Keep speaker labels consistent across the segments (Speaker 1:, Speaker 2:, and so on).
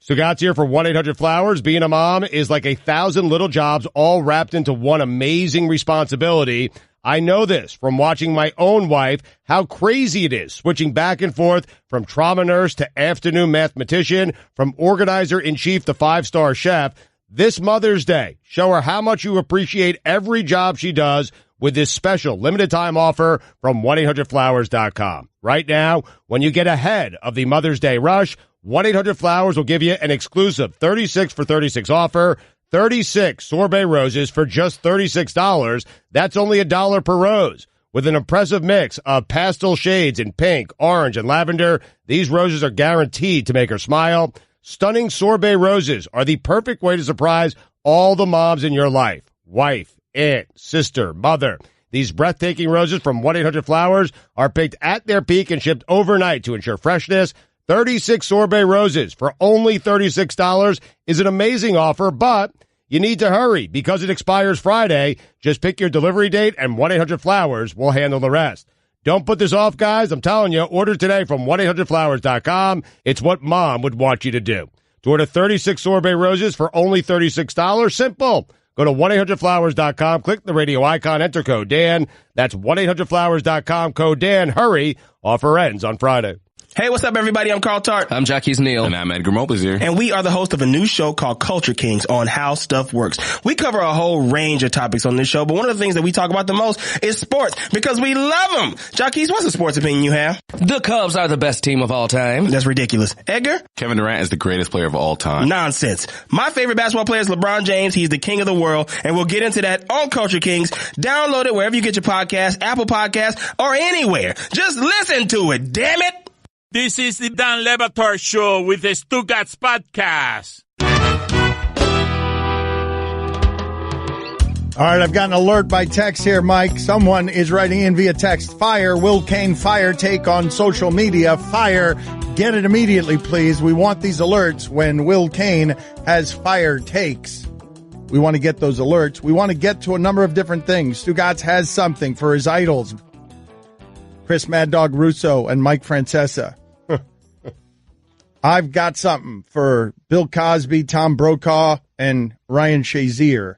Speaker 1: Stugotz here for 1-800-Flowers. Being a mom is like 1,000 little jobs all wrapped into one amazing responsibility. I know this from watching my own wife, how crazy it is, switching back and forth from trauma nurse to afternoon mathematician, from organizer-in-chief to five-star chef. This Mother's Day, show her how much you appreciate every job she does with this special limited-time offer from 1-800-Flowers.com. Right now, when you get ahead of the Mother's Day rush, 1-800-Flowers will give you an exclusive 36 for 36 offer, 36 sorbet roses for just $36. That's only $1 per rose. With an impressive mix of pastel shades in pink, orange, and lavender, these roses are guaranteed to make her smile. Stunning sorbet roses are the perfect way to surprise all the moms in your life. Wife, aunt, sister, mother. These breathtaking roses from 1-800-Flowers are picked at their peak and shipped overnight to ensure freshness. 36 sorbet roses for only $36 is an amazing offer, but you need to hurry because it expires Friday. Just pick your delivery date and 1-800-Flowers will handle the rest. Don't put this off, guys. I'm telling you, order today from 1-800-Flowers.com. It's what mom would want you to do. To order 36 sorbet roses for only $36, simple. Go to 1-800-Flowers.com, click the radio icon, enter code Dan. That's 1-800-Flowers.com, code Dan. Hurry. Offer ends on Friday.
Speaker 2: Hey, what's up, everybody? I'm Carl Tart.
Speaker 3: I'm Jackie's Neil.
Speaker 4: And I'm Edgar Mopes here.
Speaker 2: And we are the host of a new show called Culture Kings on How Stuff Works. We cover a whole range of topics on this show, but one of the things that we talk about the most is sports because we love them. Jackie, what's the sports opinion you have?
Speaker 3: The Cubs are the best team of all time.
Speaker 2: That's ridiculous. Edgar?
Speaker 4: Kevin Durant is the greatest player of all time.
Speaker 2: Nonsense. My favorite basketball player is LeBron James. He's the king of the world, and we'll get into that on Culture Kings. Download it wherever you get your podcast, Apple Podcasts, or anywhere. Just listen to it, damn it.
Speaker 5: This is the Dan Le Batard Show with the Stugotz podcast.
Speaker 6: All right, I've got an alert by text here, Mike. Someone is writing in via text. Fire, Will Kane fire take on social media. Fire, get it immediately, please. We want these alerts when Will Kane has fire takes. We want to get those alerts. We want to get to a number of different things. Stugotz has something for his idols. Chris Mad Dog Russo and Mike Francesa. I've got something for Bill Cosby, Tom Brokaw, and Ryan Shazier,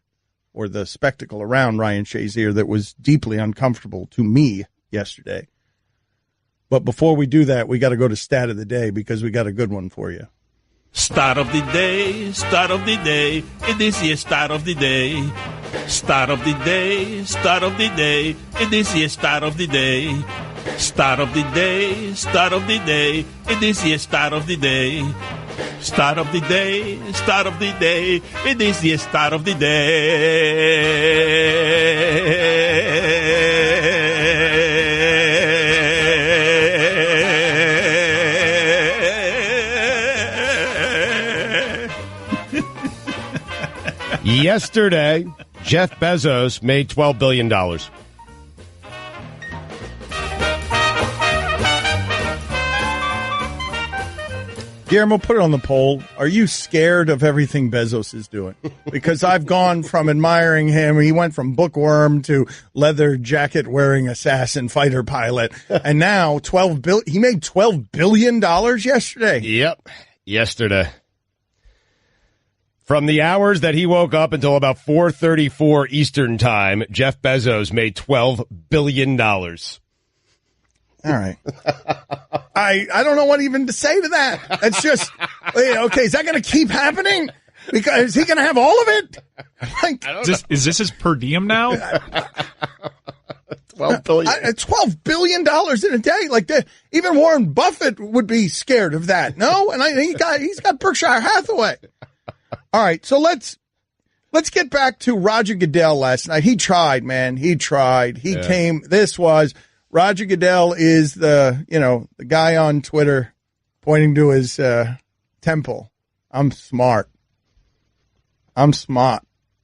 Speaker 6: or the spectacle around Ryan Shazier that was deeply uncomfortable to me yesterday. But before we do that, we got to go to Stat of the Day because we got a good one for you.
Speaker 5: Start of the day, start of the day. It is the start of the day. Start of the day, start of the day. It is the start of the day. Start of the day, start of the day. It is the start of the day. Start of the day, start of the day. It is the start of the day.
Speaker 1: Yesterday, Jeff Bezos made $12 billion.
Speaker 6: Guillermo, put it on the poll. Are you scared of everything Bezos is doing? Because I've gone from admiring him. He went from bookworm to leather jacket wearing assassin fighter pilot. And now he made $12 billion yesterday.
Speaker 1: Yep. Yesterday. From the hours that he woke up until about 4:34 Eastern time, Jeff Bezos made $12 billion.
Speaker 6: All right. I don't know what even to say to that. It's just, okay, is that going to keep happening? Because is he going to have all of it? Like,
Speaker 7: is this his per diem now?
Speaker 1: $12 billion.
Speaker 6: $12 billion in a day. Like even Warren Buffett would be scared of that. No? And he's got Berkshire Hathaway. All right. So let's get back to Roger Goodell last night. He tried, man. He tried. Roger Goodell is the guy on Twitter pointing to his temple. I'm smart.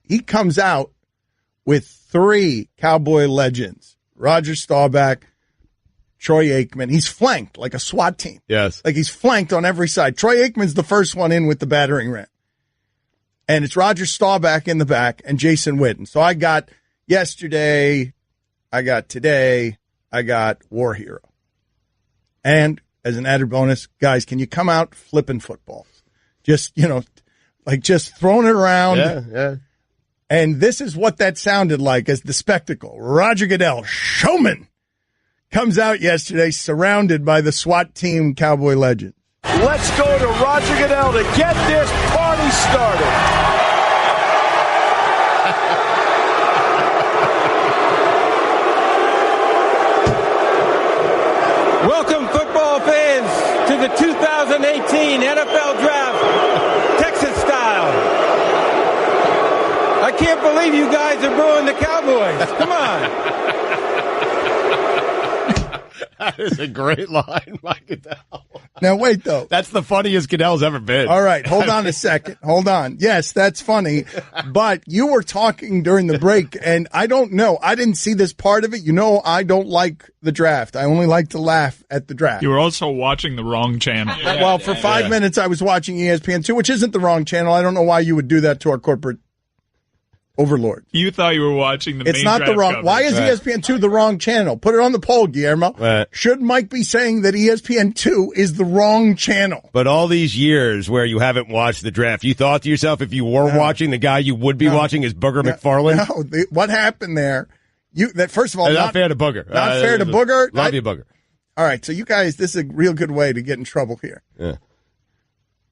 Speaker 6: He comes out with 3 Cowboy legends. Roger Staubach, Troy Aikman. He's flanked like a SWAT team.
Speaker 1: Yes.
Speaker 6: Like he's flanked on every side. Troy Aikman's the first one in with the battering ram. And it's Roger Staubach in the back and Jason Witten. So I got yesterday, I got today, I got War Hero. And as an added bonus, guys, can you come out flipping footballs? Just, like just throwing it around.
Speaker 1: Yeah.
Speaker 6: And this is what that sounded like as the spectacle. Roger Goodell, showman, comes out yesterday surrounded by the SWAT team Cowboy legends.
Speaker 8: Let's go to Roger Goodell to get this party started.
Speaker 9: Welcome, football fans, to the 2018 NFL Draft, Texas style. I can't believe you guys are booing the Cowboys. Come on.
Speaker 1: That is a great line by Goodell.
Speaker 6: Now, wait, though.
Speaker 1: That's the funniest Goodell's ever been.
Speaker 6: All right, hold on a second. Hold on. Yes, that's funny. But you were talking during the break, and I don't know. I didn't see this part of it. I don't like the draft. I only like to laugh at the draft.
Speaker 7: You were also watching the wrong channel.
Speaker 6: Well, for 5 minutes, I was watching ESPN2, which isn't the wrong channel. I don't know why you would do that to our corporate overlord.
Speaker 7: You thought you were watching the main
Speaker 6: It's not the
Speaker 7: draft
Speaker 6: wrong.
Speaker 7: coverage.
Speaker 6: Why is ESPN2 the wrong channel? Put it on the poll, Guillermo.
Speaker 1: Right.
Speaker 6: Should Mike be saying that ESPN2 is the wrong channel?
Speaker 1: But all these years where you haven't watched the draft, you thought to yourself, if you were watching, the guy you would be watching is Booger McFarland?
Speaker 6: No, what happened there? First of all,
Speaker 1: not fair to Booger.
Speaker 6: Not fair to Booger.
Speaker 1: Love you, Booger.
Speaker 6: All right, so you guys, this is a real good way to get in trouble here.
Speaker 1: Yeah.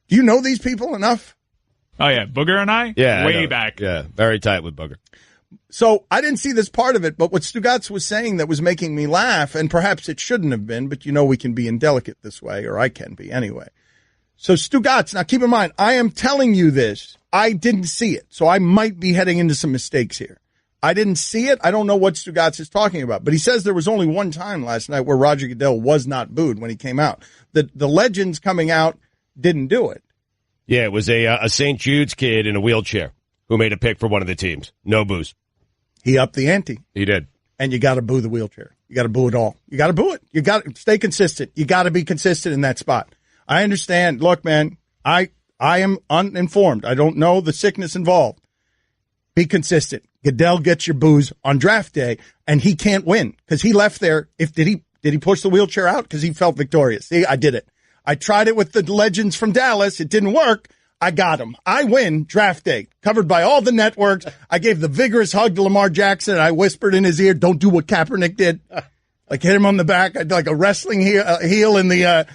Speaker 6: Do you know these people enough?
Speaker 7: Oh, yeah. Booger and I?
Speaker 1: Yeah.
Speaker 7: Way back.
Speaker 1: Yeah, very tight with Booger.
Speaker 6: So I didn't see this part of it, but what Stugotz was saying that was making me laugh, and perhaps it shouldn't have been, but we can be indelicate this way, or I can be anyway. So Stugotz, now keep in mind, I am telling you this. I didn't see it, so I might be heading into some mistakes here. I didn't see it. I don't know what Stugotz is talking about, but he says there was only one time last night where Roger Goodell was not booed when he came out. The legends coming out didn't do it.
Speaker 1: Yeah, it was a St. Jude's kid in a wheelchair who made a pick for one of the teams. No boos.
Speaker 6: He upped the ante.
Speaker 1: He did.
Speaker 6: And you got to boo the wheelchair. You got to boo it all. You got to boo it. You got to stay consistent. You got to be consistent in that spot. I understand. Look, man, I am uninformed. I don't know the sickness involved. Be consistent. Goodell gets your boos on draft day, and he can't win because he left there. Did he push the wheelchair out because he felt victorious? See, I did it. I tried it with the legends from Dallas. It didn't work. I got him. I win draft day, covered by all the networks. I gave the vigorous hug to Lamar Jackson, and I whispered in his ear, don't do what Kaepernick did. Like hit him on the back. I did like a wrestling heel in the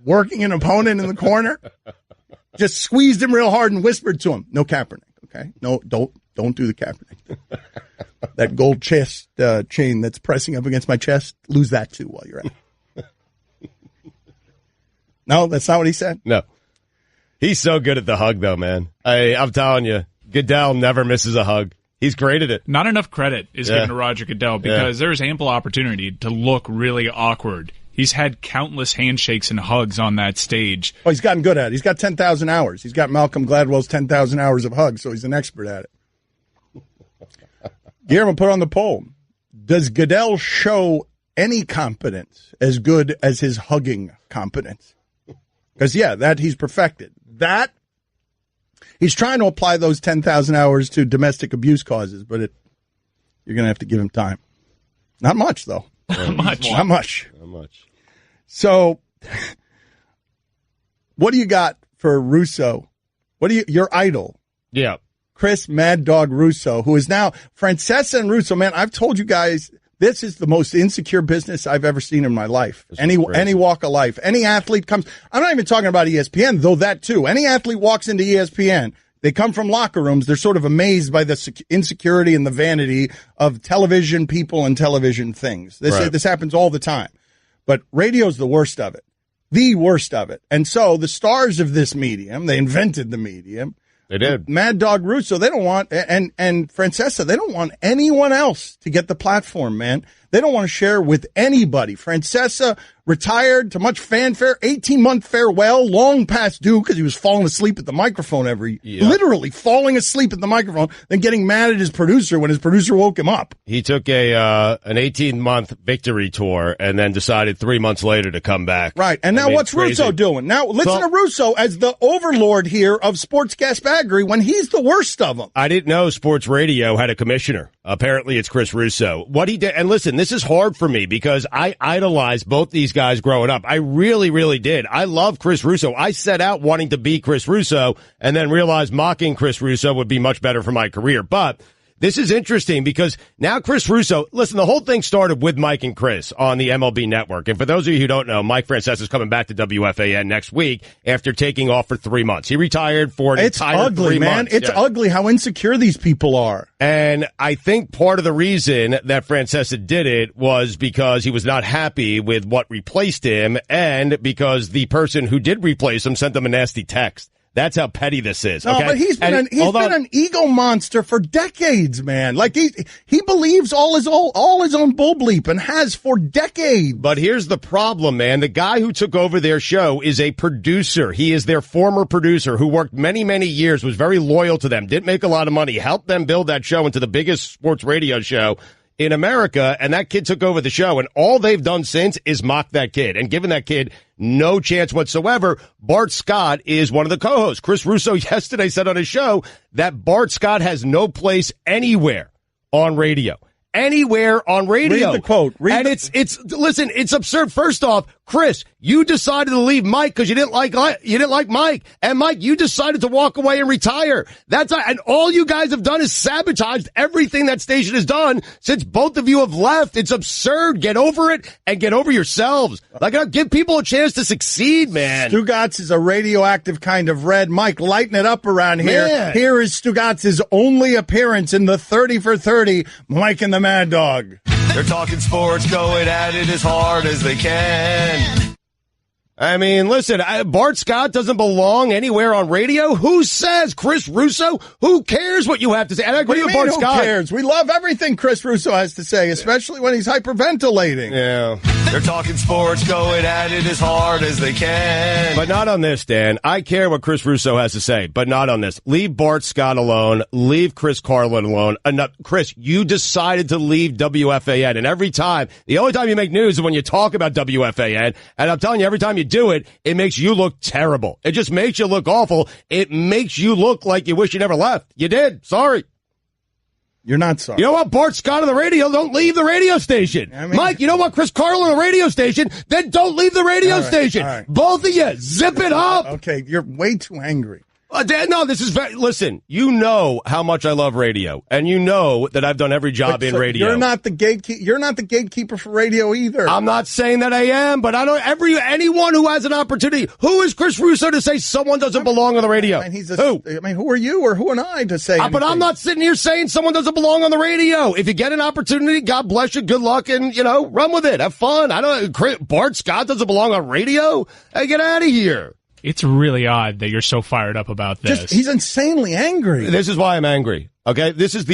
Speaker 6: working an opponent in the corner. Just squeezed him real hard and whispered to him, no Kaepernick, okay? No, don't do the Kaepernick. That gold chest chain that's pressing up against my chest, lose that too while you're at it. No, that's not what he said?
Speaker 1: No. He's so good at the hug, though, man. I'm telling you, Goodell never misses a hug. He's great at it.
Speaker 7: Not enough credit is given to Roger Goodell because there's ample opportunity to look really awkward. He's had countless handshakes and hugs on that stage.
Speaker 6: Oh, he's gotten good at it. He's got 10,000 hours. He's got Malcolm Gladwell's 10,000 hours of hugs, so he's an expert at it. Guillermo, put on the poll. Does Goodell show any competence as good as his hugging competence? Because, that he's perfected. That, he's trying to apply those 10,000 hours to domestic abuse causes, but you're going to have to give him time. Not much, though. Not much. So, what do you got for Russo? Your idol?
Speaker 1: Yeah.
Speaker 6: Chris Mad Dog Russo, who is now Francesa and Russo. Man, I've told you guys, this is the most insecure business I've ever seen in my life. Any walk of life. Any athlete comes, I'm not even talking about ESPN, though that too. Any athlete walks into ESPN, they come from locker rooms, they're sort of amazed by the insecurity and the vanity of television people and television things. This happens all the time. But radio's the worst of it. The worst of it. And so the stars of this medium, they invented the medium.
Speaker 1: They did.
Speaker 6: Mad Dog Russo, they don't want, and Francesa, they don't want anyone else to get the platform, man. They don't want to share with anybody. Francesa retired to much fanfare, 18-month farewell, long past due because he was falling asleep at the microphone literally falling asleep at the microphone, then getting mad at his producer when his producer woke him up.
Speaker 1: He took an 18-month victory tour and then decided 3 months later to come back.
Speaker 6: Right. And now what's crazy. Russo doing? Now listen to Russo as the overlord here of sportscastbaggery when he's the worst of them.
Speaker 1: I didn't know sports radio had a commissioner. Apparently it's Chris Russo. What he did, and listen, this is hard for me because I idolize both these guys guys growing up. I really, really did. I love Chris Russo. I set out wanting to be Chris Russo and then realized mocking Chris Russo would be much better for my career. But this is interesting because now Chris Russo, listen, the whole thing started with Mike and Chris on the MLB Network. And for those of you who don't know, Mike Francesa is coming back to WFAN next week after taking off for 3 months. He retired for an entire 3 months.
Speaker 6: It's ugly how insecure these people are.
Speaker 1: And I think part of the reason that Francesa did it was because he was not happy with what replaced him and because the person who did replace him sent him a nasty text. That's how petty this is. Okay?
Speaker 6: No, but he's been an ego monster for decades, man. Like he believes all his own bull bleep and has for decades.
Speaker 1: But here's the problem, man. The guy who took over their show is a producer. He is their former producer who worked many, many years, was very loyal to them, didn't make a lot of money, helped them build that show into the biggest sports radio show in America, and that kid took over the show, and all they've done since is mock that kid and given that kid no chance whatsoever. Bart Scott is one of the co-hosts. Chris Russo yesterday said on his show that Bart Scott has no place anywhere on radio. Anywhere on radio.
Speaker 6: Read the quote.
Speaker 1: Listen, it's absurd. First off, Chris, you decided to leave Mike because you didn't like Mike. And Mike, you decided to walk away and retire. And all you guys have done is sabotaged everything that station has done since both of you have left. It's absurd. Get over it and get over yourselves. Like, give people a chance to succeed, man.
Speaker 6: Stugotz is a radioactive kind of red. Mike, lighten it up around here.
Speaker 1: Man.
Speaker 6: Here is Stugotz's only appearance in the 30 for 30. Mike and the Mad Dog.
Speaker 10: They're talking sports, going at it as hard as they can.
Speaker 1: I mean, listen, Bart Scott doesn't belong anywhere on radio. Who says? Chris Russo? Who cares what you have to say? And I agree with Bart Scott.
Speaker 6: Who cares? We love everything Chris Russo has to say, especially when he's hyperventilating.
Speaker 1: Yeah.
Speaker 10: They're talking sports, going at it as hard as they can.
Speaker 1: But not on this, Dan. I care what Chris Russo has to say, but not on this. Leave Bart Scott alone. Leave Chris Carlin alone. Chris, you decided to leave WFAN, and every time, the only time you make news is when you talk about WFAN, and I'm telling you, every time you do it, it makes you look terrible. It just makes you look awful. It makes you look like you wish you never left. You did. Sorry.
Speaker 6: You're not sorry.
Speaker 1: You know what? Bart Scott on the radio, don't leave the radio station. Mike, you know what? Chris Carlin on the radio station, then don't leave the radio station.
Speaker 6: All right.
Speaker 1: Both of you, zip it up.
Speaker 6: Okay, you're way too angry.
Speaker 1: Dan, no, this is listen, you know how much I love radio, and you know that I've done every job in radio.
Speaker 6: You're not the gatekeeper for radio either.
Speaker 1: I'm not saying that I am, but I don't anyone who has an opportunity. Who is Chris Russo to say someone doesn't belong on the radio?
Speaker 6: Who are you or who am I to say anything?
Speaker 1: But I'm not sitting here saying someone doesn't belong on the radio. If you get an opportunity, God bless you, good luck, and run with it. Have fun. Bart Scott doesn't belong on radio? Hey, get out of here.
Speaker 7: It's really odd that you're so fired up about this.
Speaker 6: He's insanely angry.
Speaker 1: This is why I'm angry. Okay. This is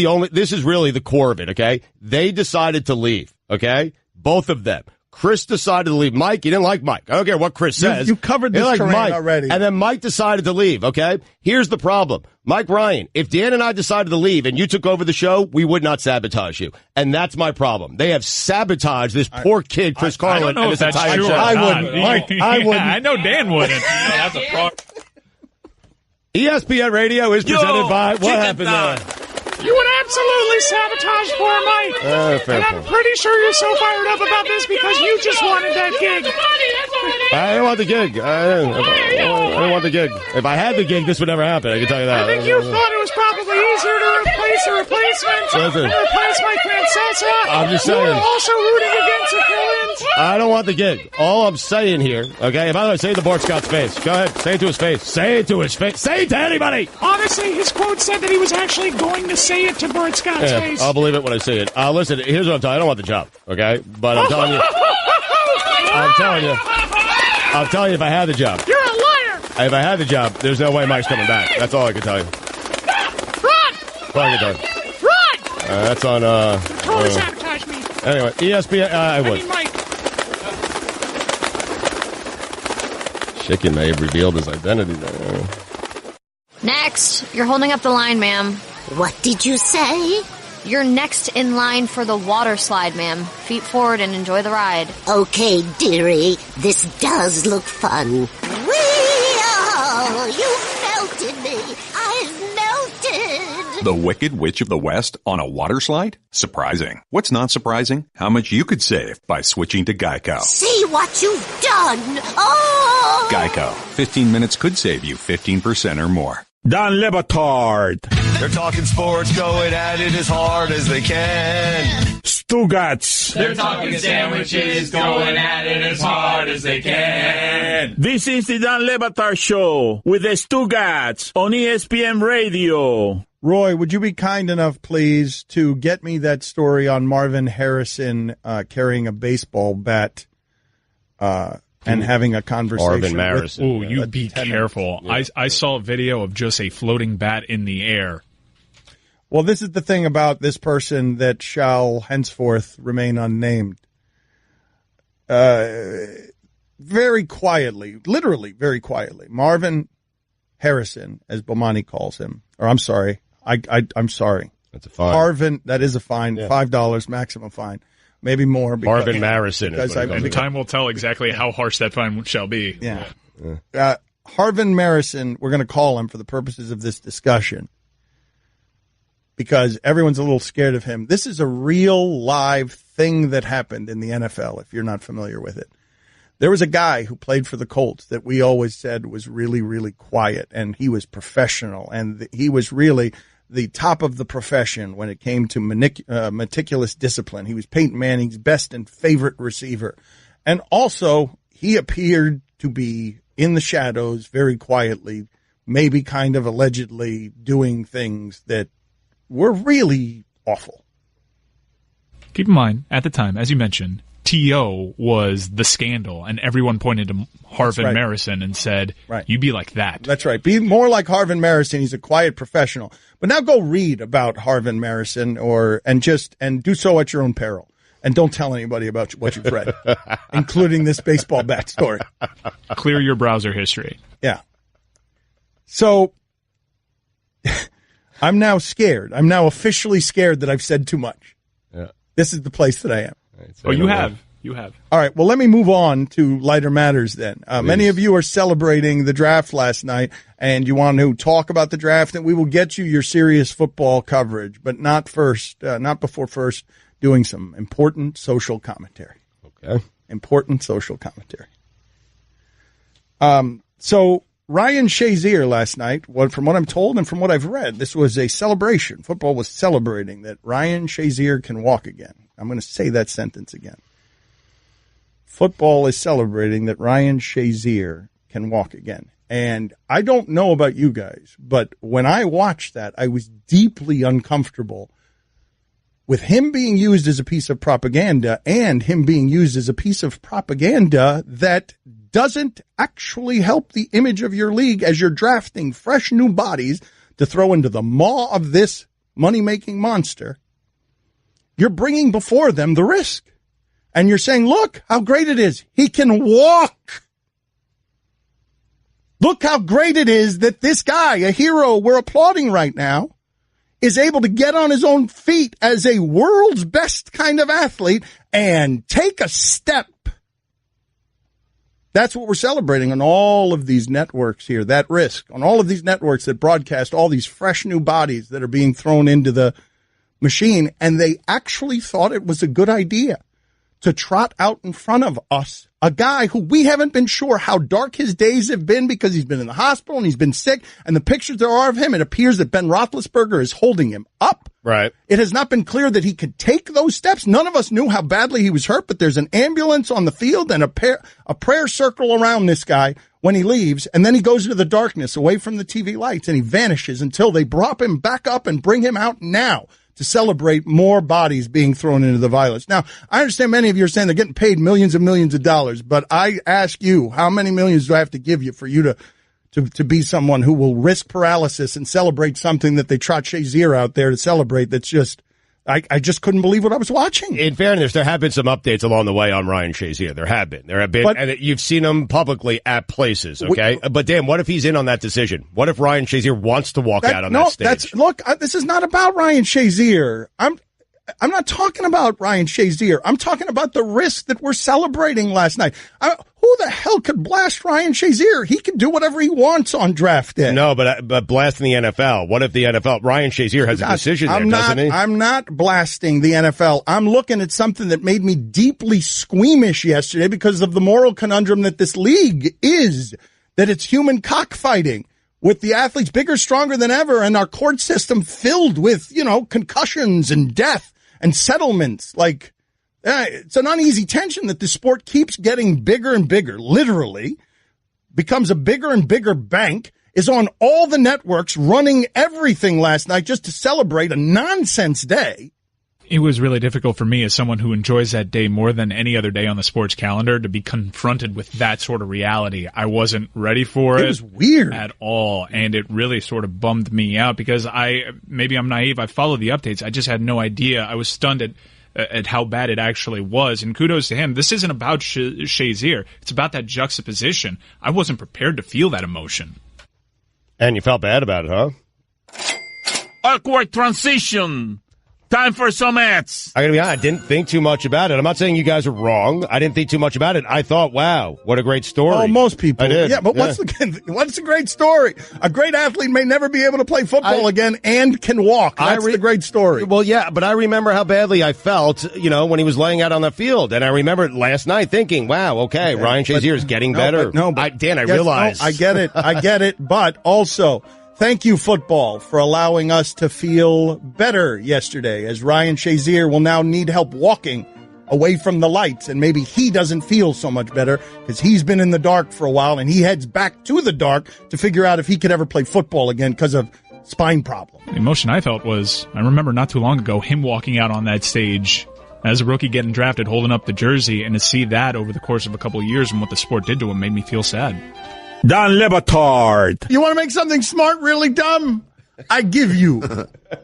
Speaker 1: really the core of it. Okay. They decided to leave. Okay. Both of them. Chris decided to leave. Mike, you didn't like Mike. I don't care what Chris says.
Speaker 6: You covered this terrain already.
Speaker 1: And then Mike decided to leave, okay? Here's the problem. Mike Ryan, if Dan and I decided to leave and you took over the show, we would not sabotage you. And that's my problem. They have sabotaged this poor kid, Chris Carlin, and his entire show.
Speaker 6: I wouldn't. Mike, I wouldn't.
Speaker 7: I know Dan wouldn't. That's a fraud.
Speaker 1: ESPN Radio is presented by... What happened there?
Speaker 11: You would absolutely sabotage poor Mike. And I'm pretty sure you're so fired up about this because you just wanted that gig.
Speaker 1: I didn't want the gig. I didn't want the gig. If I had the gig, this would never happen. I can tell you that.
Speaker 11: I think you thought it was probably easier to replace a replacement than replace Mike Francesa.
Speaker 1: I'm just saying.
Speaker 11: You were also rooting against a fill-in.
Speaker 1: I don't want the gig. All I'm saying here, okay? By the way, say it to Bart Scott's face. Go ahead. Say it to his face. Say it to his face. Say it to anybody.
Speaker 11: Honestly, his quote said that he was actually going to say it to Bart Scott's face.
Speaker 1: I'll believe it when I see it. Listen, here's what I'm telling you. I don't want the job, okay? But I'm telling you. I'm telling you if I had the job.
Speaker 11: You're a liar.
Speaker 1: If I had the job, there's no way Mike's coming back. That's all I can tell you.
Speaker 11: Run!
Speaker 1: That's all I can tell you.
Speaker 11: Run!
Speaker 1: That's on,
Speaker 11: Totally sabotage me.
Speaker 1: Anyway, ESPN, I would.
Speaker 11: I mean, Mike.
Speaker 1: Chicken may have revealed his identity there.
Speaker 12: Next. You're holding up the line, ma'am.
Speaker 13: What did you say?
Speaker 12: You're next in line for the water slide, ma'am. Feet forward and enjoy the ride.
Speaker 13: Okay, dearie. This does look fun. Whee! Oh, you melted me. I've melted. God!
Speaker 14: The Wicked Witch of the West on a water slide? Surprising. What's not surprising? How much you could save by switching to Geico.
Speaker 13: See what you've done! Oh!
Speaker 14: Geico. 15 minutes could save you 15% or more.
Speaker 8: Don Le Batard.
Speaker 10: They're talking sports, going at it as hard as they can.
Speaker 8: Stugotz.
Speaker 15: They're talking sandwiches, going at it as hard as they can.
Speaker 8: This is the Don Le Batard Show with the Stugotz on ESPN Radio.
Speaker 6: Roy, would you be kind enough, please, to get me that story on Marvin Harrison carrying a baseball bat and having a conversation?
Speaker 1: Marvin Harrison.
Speaker 7: Oh, you be careful. Yeah. I saw a video of just a floating bat in the air.
Speaker 6: Well, this is the thing about this person that shall henceforth remain unnamed. Very quietly, literally very quietly, Marvin Harrison, as Bomani calls him, or I'm sorry, I'm sorry.
Speaker 1: That's a fine.
Speaker 6: Marvin, that is a fine, yeah. $5 maximum fine. Maybe more. Because,
Speaker 1: Marvin Harrison.
Speaker 7: And time will tell exactly how harsh that fine shall be.
Speaker 6: Yeah. Harvin Marison, we're going to call him for the purposes of this discussion because everyone's a little scared of him. This is a real live thing that happened in the NFL, if you're not familiar with it. There was a guy who played for the Colts that we always said was really, really quiet, and he was professional, and he was really the top of the profession when it came to meticulous discipline. He was Peyton Manning's best and favorite receiver. And also, he appeared to be in the shadows very quietly, maybe kind of allegedly doing things that were really awful.
Speaker 7: Keep in mind, at the time, as you mentioned, T.O. was the scandal, and everyone pointed to Harvin Marison and said, you be like that.
Speaker 6: That's right. Be more like Harvin Marison. He's a quiet professional. But now go read about Harvin Marison and do so at your own peril. And don't tell anybody about what you've read, including this baseball bat story.
Speaker 7: Clear your browser history.
Speaker 6: Yeah. So I'm now scared. I'm now officially scared that I've said too much.
Speaker 1: Yeah.
Speaker 6: This is the place that I am.
Speaker 7: Oh, you have. You have.
Speaker 6: All right. Well, let me move on to lighter matters then. Many of you are celebrating the draft last night, and you want to talk about the draft, and we will get you your serious football coverage, but not before first doing some important social commentary.
Speaker 1: Okay.
Speaker 6: Important social commentary. So Ryan Shazier last night, from what I'm told and from what I've read, this was a celebration. Football was celebrating that Ryan Shazier can walk again. I'm going to say that sentence again. Football is celebrating that Ryan Shazier can walk again. And I don't know about you guys, but when I watched that, I was deeply uncomfortable with him being used as a piece of propaganda and him being used as a piece of propaganda that doesn't actually help the image of your league as you're drafting fresh new bodies to throw into the maw of this money-making monster. You're bringing before them the risk. And you're saying, look how great it is. He can walk. Look how great it is that this guy, a hero we're applauding right now, is able to get on his own feet as a world's best kind of athlete and take a step. That's what we're celebrating on all of these networks here, that risk, on all of these networks that broadcast all these fresh new bodies that are being thrown into the machine. And they actually thought it was a good idea to trot out in front of us a guy who we haven't been sure how dark his days have been because he's been in the hospital and he's been sick. And the pictures there are of him, it appears that Ben Roethlisberger is holding him up.
Speaker 1: Right.
Speaker 6: It has not been clear that he could take those steps. None of us knew how badly he was hurt, but there's an ambulance on the field and a prayer circle around this guy when he leaves. And then he goes into the darkness away from the TV lights and he vanishes until they prop him back up and bring him out now to celebrate more bodies being thrown into the violence. Now, I understand many of you are saying they're getting paid millions and millions of dollars, but I ask you, how many millions do I have to give you for you to be someone who will risk paralysis and celebrate something that they trot Shazier out there to celebrate that's just, I just couldn't believe what I was watching.
Speaker 1: In fairness, there have been some updates along the way on Ryan Shazier. There have been, but, and you've seen him publicly at places, okay? But Dan, what if he's in on that decision? What if Ryan Shazier wants to walk out on that stage?
Speaker 6: Look, this is not about Ryan Shazier. I'm not talking about Ryan Shazier. I'm talking about the risk that we're celebrating last night. Who the hell could blast Ryan Shazier? He can do whatever he wants on draft day.
Speaker 1: No, but blasting the NFL. What if the NFL, Ryan Shazier has a decision there, doesn't he?
Speaker 6: I'm not blasting the NFL. I'm looking at something that made me deeply squeamish yesterday because of the moral conundrum that this league is, that it's human cockfighting with the athletes bigger, stronger than ever, and our court system filled with, concussions and death and settlements. It's an uneasy tension that the sport keeps getting bigger and bigger, literally, becomes a bigger and bigger bank, is on all the networks running everything last night just to celebrate a nonsense day.
Speaker 7: It was really difficult for me as someone who enjoys that day more than any other day on the sports calendar to be confronted with that sort of reality. I wasn't ready for it.
Speaker 6: It was weird
Speaker 7: at all, and it really sort of bummed me out because maybe I'm naive. I followed the updates. I just had no idea. I was stunned at how bad it actually was, and kudos to him. This isn't about Shazier. It's about that juxtaposition. I wasn't prepared to feel that emotion.
Speaker 1: And you felt bad about it, huh?
Speaker 8: Awkward transition. Time for some ads.
Speaker 1: I gotta be honest, I didn't think too much about it. I'm not saying you guys are wrong. I didn't think too much about it. I thought, wow, what a great story.
Speaker 6: Oh, most people.
Speaker 1: I did.
Speaker 6: Yeah, but what's the great story? A great athlete may never be able to play football again and can walk. That's the great story.
Speaker 1: Well, yeah, but I remember how badly I felt, when he was laying out on the field. And I remember last night thinking, wow, okay, Ryan Shazier is getting better. Dan, I realize.
Speaker 6: I get it. But also, thank you, football, for allowing us to feel better yesterday, as Ryan Shazier will now need help walking away from the lights, and maybe he doesn't feel so much better because he's been in the dark for a while, and he heads back to the dark to figure out if he could ever play football again because of spine problem.
Speaker 7: The emotion I felt was, I remember not too long ago, him walking out on that stage as a rookie getting drafted, holding up the jersey, and to see that over the course of a couple of years and what the sport did to him made me feel sad.
Speaker 8: Don Le Batard.
Speaker 6: You want to make something smart really dumb? I give you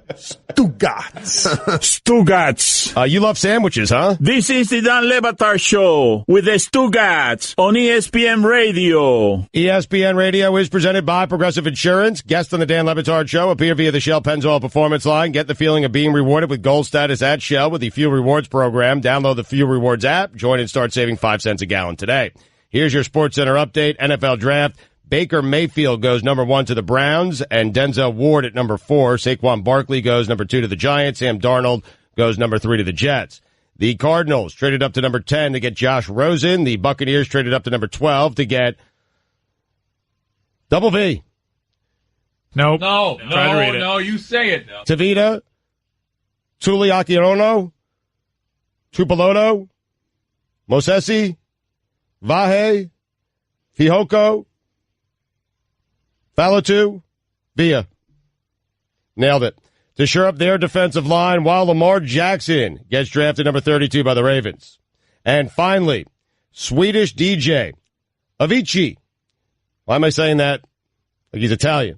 Speaker 6: Stugotz.
Speaker 8: Stugotz.
Speaker 1: You love sandwiches, huh?
Speaker 8: This is the Don Le Batard Show with the Stugotz on ESPN Radio.
Speaker 1: ESPN Radio is presented by Progressive Insurance. Guests on the Dan Le Batard Show appear via the Shell Pennzoil Performance Line. Get the feeling of being rewarded with gold status at Shell with the Fuel Rewards program. Download the Fuel Rewards app. Join and start saving 5 cents a gallon today. Here's your SportsCenter update. NFL Draft. Baker Mayfield goes number 1 to the Browns, and Denzel Ward at number 4. Saquon Barkley goes number 2 to the Giants. Sam Darnold goes number 3 to the Jets. The Cardinals traded up to number 10 to get Josh Rosen. The Buccaneers traded up to number 12 to get Double V.
Speaker 7: Nope.
Speaker 15: No, you say it. No.
Speaker 1: Tavita, Tuliakiono, Tupelono, Mosesi, Vahe, Fihoko, Falatu, Villa. Nailed it. To shore up their defensive line while Lamar Jackson gets drafted number 32 by the Ravens. And finally, Swedish DJ, Avicii. Why am I saying that? Like he's Italian.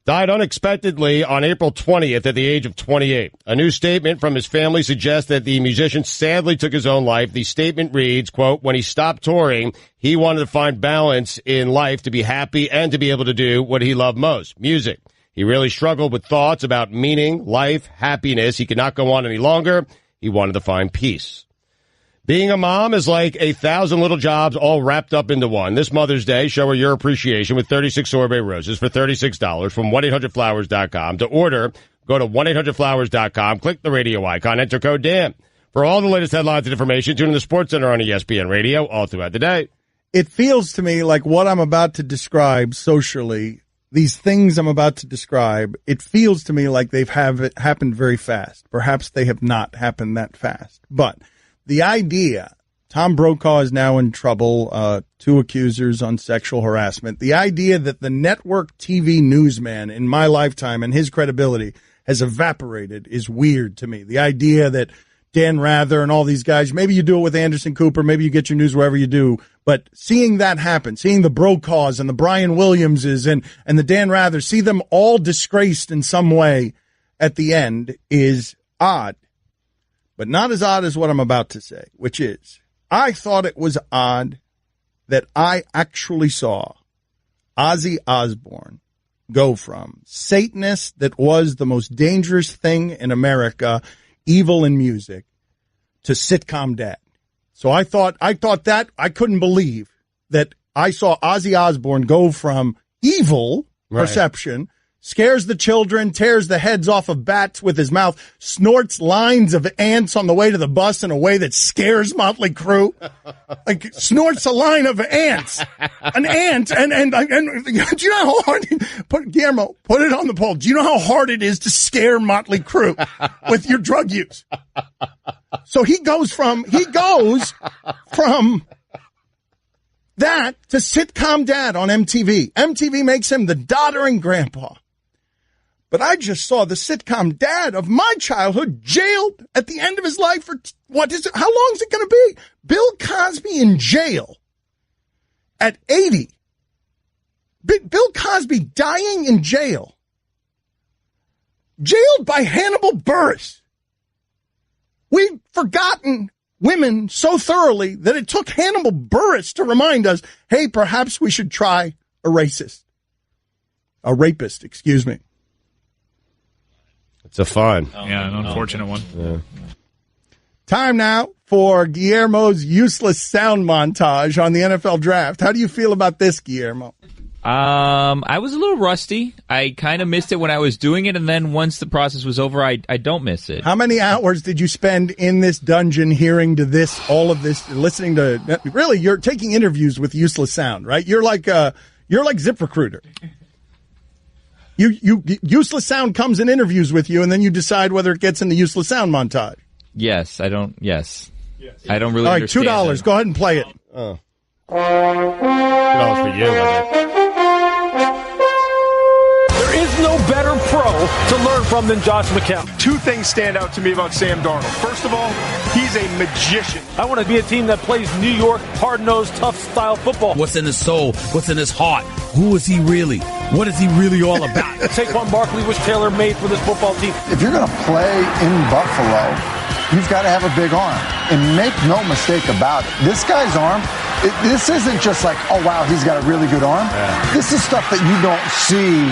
Speaker 1: Died unexpectedly on April 20th at the age of 28. A new statement from his family suggests that the musician sadly took his own life. The statement reads, quote, when he stopped touring, he wanted to find balance in life to be happy and to be able to do what he loved most, music. He really struggled with thoughts about meaning, life, happiness. He could not go on any longer. He wanted to find peace. Being a mom is like 1,000 little jobs all wrapped up into one. This Mother's Day, show her your appreciation with 36 sorbet roses for $36 from 1-800-Flowers.com. To order, go to 1-800-Flowers.com, click the radio icon, enter code DAN. For all the latest headlines and information, tune in to SportsCenter on ESPN Radio all throughout the day.
Speaker 6: It feels to me like what I'm about to describe socially, these things I'm about to describe, it feels to me like they've happened very fast. Perhaps they have not happened that fast, but the idea, Tom Brokaw is now in trouble, 2 accusers on sexual harassment. The idea that the network TV newsman in my lifetime and his credibility has evaporated is weird to me. The idea that Dan Rather and all these guys, maybe you do it with Anderson Cooper, maybe you get your news wherever you do, but seeing that happen, seeing the Brokaws and the Brian Williamses and the Dan Rather, see them all disgraced in some way at the end is odd. But not as odd as what I'm about to say, which is, I thought it was odd that I actually saw Ozzy Osbourne go from Satanist that was the most dangerous thing in America evil in music to sitcom dad. So I thought that I couldn't believe that I saw Ozzy Osbourne go from evil perception, scares the children, tears the heads off of bats with his mouth, snorts lines of ants on the way to the bus in a way that scares Motley Crue. Like, snorts a line of ants. An ant, and do you know how hard, Guillermo, put it on the poll. Do you know how hard it is to scare Motley Crue with your drug use? So he goes from that to sitcom dad on MTV. MTV makes him the doddering grandpa. But I just saw the sitcom dad of my childhood jailed at the end of his life for how long is it going to be? Bill Cosby in jail at 80. Bill Cosby dying in jail. Jailed by Hannibal Buress. We've forgotten women so thoroughly that it took Hannibal Buress to remind us, hey, perhaps we should try a rapist, excuse me.
Speaker 1: It's a fun.
Speaker 7: Yeah, an unfortunate one.
Speaker 1: Yeah.
Speaker 6: Time now for Guillermo's useless sound montage on the NFL draft. How do you feel about this, Guillermo?
Speaker 16: I was a little rusty. I kind of missed it when I was doing it, and then once the process was over, I don't miss it.
Speaker 6: How many hours did you spend in this dungeon hearing to this, all of this, listening to, really, you're taking interviews with useless sound, right? You're like ZipRecruiter. Useless sound comes and interviews with you, and then you decide whether it gets in the useless sound montage.
Speaker 16: Yes, I don't really
Speaker 6: all right,
Speaker 16: understand.
Speaker 6: $2. Go ahead and play it.
Speaker 1: Oh. $2 for you,
Speaker 17: There is no better pro to learn from than Josh McCown.
Speaker 18: Two things stand out to me about Sam Darnold. First of all, he's a magician.
Speaker 17: I want to be a team that plays New York, hard-nosed, tough-style football.
Speaker 19: What's in his soul? What's in his heart? Who is he really? What is he really all about?
Speaker 17: Saquon Barkley was tailor-made for this football team.
Speaker 20: If you're going to play in Buffalo, you've got to have a big arm. And make no mistake about it, this guy's arm, this isn't just like, oh, wow, he's got a really good arm. Yeah. This is stuff that you don't see,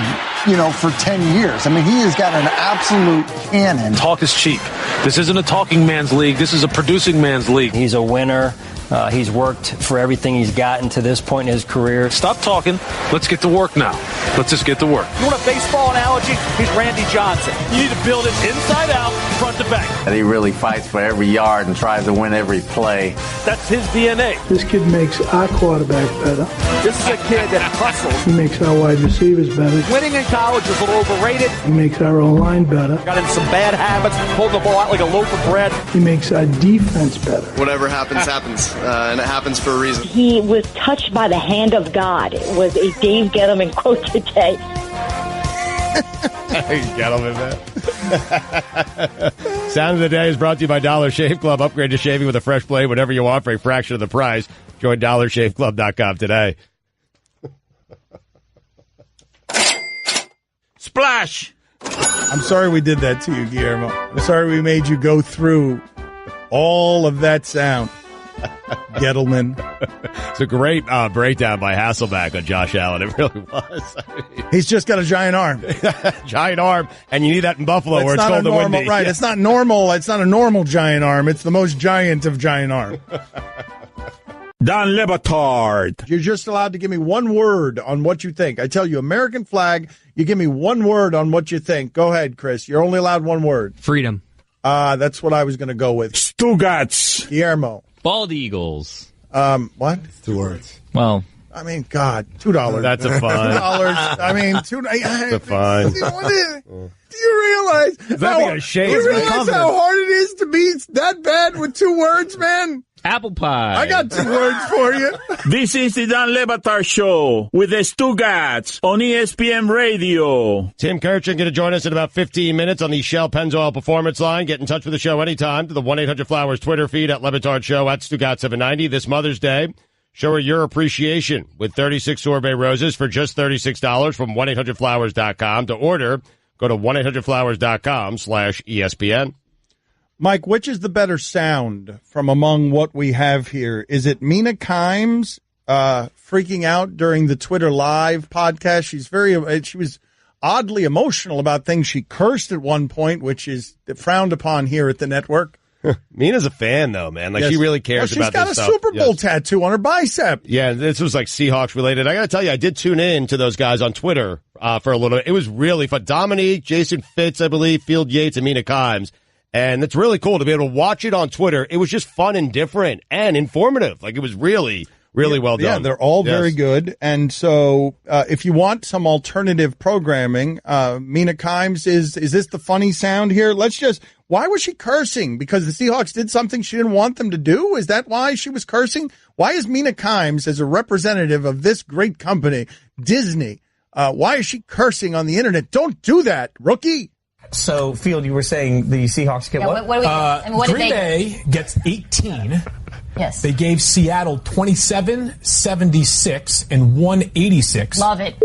Speaker 20: for 10 years. I mean, he has got an absolute cannon.
Speaker 17: Talk is cheap. This isn't a talking man's league. This is a producing man's league.
Speaker 21: He's a winner. He's worked for everything he's gotten to this point in his career.
Speaker 17: Stop talking. Let's get to work now. Let's just get to work.
Speaker 22: You want a baseball analogy? He's Randy Johnson. You need to build it inside out, front to back.
Speaker 23: And he really fights for every yard and tries to win every play.
Speaker 17: That's his DNA.
Speaker 24: This kid makes our quarterback better.
Speaker 22: This is a kid that hustles.
Speaker 24: He makes our wide receivers better.
Speaker 22: Winning in college is a little overrated.
Speaker 24: He makes our O-line better.
Speaker 22: Got in some bad habits, pulled the ball out like a loaf of bread.
Speaker 24: He makes our defense better.
Speaker 25: Whatever happens, happens. And it happens for a reason.
Speaker 26: He was touched by the hand of God. It was a Dave Gettleman quote today.
Speaker 1: Gettleman, man. Sound of the day is brought to you by Dollar Shave Club. Upgrade to shaving with a fresh blade whenever you want for a fraction of the price. Join DollarShaveClub.com today.
Speaker 8: Splash!
Speaker 6: I'm sorry we did that to you, Guillermo. I'm sorry we made you go through all of that sound. Gettleman.
Speaker 1: It's a great breakdown by Hasselback on Josh Allen. It really was.
Speaker 6: He's just got a giant arm.
Speaker 1: Giant arm, and you need that in Buffalo where it's cold and windy.
Speaker 6: Right, yeah. It's not normal. It's not a normal giant arm. It's the most giant of giant arm.
Speaker 8: Don Le Batard.
Speaker 6: You're just allowed to give me one word on what you think. I tell you, American flag, you give me one word on what you think. Go ahead, Chris. You're only allowed one word.
Speaker 16: Freedom.
Speaker 6: That's what I was going to go with.
Speaker 8: Stugotz.
Speaker 6: Guillermo.
Speaker 16: Bald Eagles.
Speaker 6: What?
Speaker 10: 2 words.
Speaker 16: Well,
Speaker 6: I mean, God, $2.
Speaker 1: That's a fine.
Speaker 6: $2. I mean,
Speaker 1: That's a fine.
Speaker 6: Do you realize how hard it is to be that bad with 2 words, man?
Speaker 16: Apple pie.
Speaker 6: I got 2 words for you.
Speaker 8: This is the Don Le Batard Show with the Stugotz on ESPN Radio.
Speaker 1: Tim Kurkjian going to join us in about 15 minutes on the Shell Pennzoil Performance Line. Get in touch with the show anytime to the 1-800-Flowers Twitter feed at Le Batard Show at Stugotz790. This Mother's Day, show her your appreciation with 36 sorbet roses for just $36 from 1-800-Flowers.com. To order, go to 1-800-Flowers.com/ESPN.
Speaker 6: Mike, which is the better sound from among what we have here? Is it Mina Kimes freaking out during the Twitter Live podcast? She was oddly emotional about things. She cursed at one point, which is frowned upon here at the network.
Speaker 1: Mina's a fan, though, man. Like,
Speaker 6: Yes.
Speaker 1: she really cares about this
Speaker 6: She's
Speaker 1: stuff.
Speaker 6: got a Super Bowl tattoo on her bicep.
Speaker 1: Yeah, this was like Seahawks related. I got to tell you, I did tune in to those guys on Twitter for a little bit. It was really fun. Dominique, Jason Fitz, I believe, Field Yates, and Mina Kimes. And it's really cool to be able to watch it on Twitter. It was just fun and different and informative. Like, it was really well done.
Speaker 6: Yeah, they're all very good. And so if you want some alternative programming, Mina Kimes, is this the funny sound here? Why was she cursing? Because the Seahawks did something she didn't want them to do? Is that why she was cursing? Why is Mina Kimes, as a representative of this great company, Disney, why is she cursing on the internet? Don't do that, rookie.
Speaker 2: So, Field, you were saying the Seahawks get what?
Speaker 3: What Green Bay gets 18.
Speaker 4: Yes.
Speaker 3: They gave Seattle 27, 76, and 186.
Speaker 4: Love it.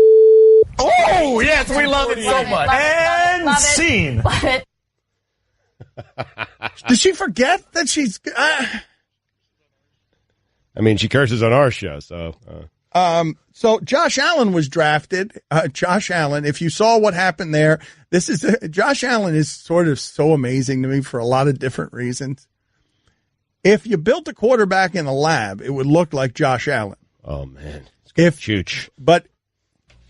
Speaker 2: Oh, yes, we love it so much. And
Speaker 4: love it.
Speaker 2: Scene.
Speaker 4: Love it.
Speaker 6: Did she forget that she's...
Speaker 1: I mean, she curses on our show, so...
Speaker 6: So Josh Allen was drafted. Josh Allen, if you saw what happened there, Josh Allen is sort of so amazing to me for a lot of different reasons. If you built a quarterback in a lab, it would look like Josh Allen.
Speaker 1: Oh, man.
Speaker 6: But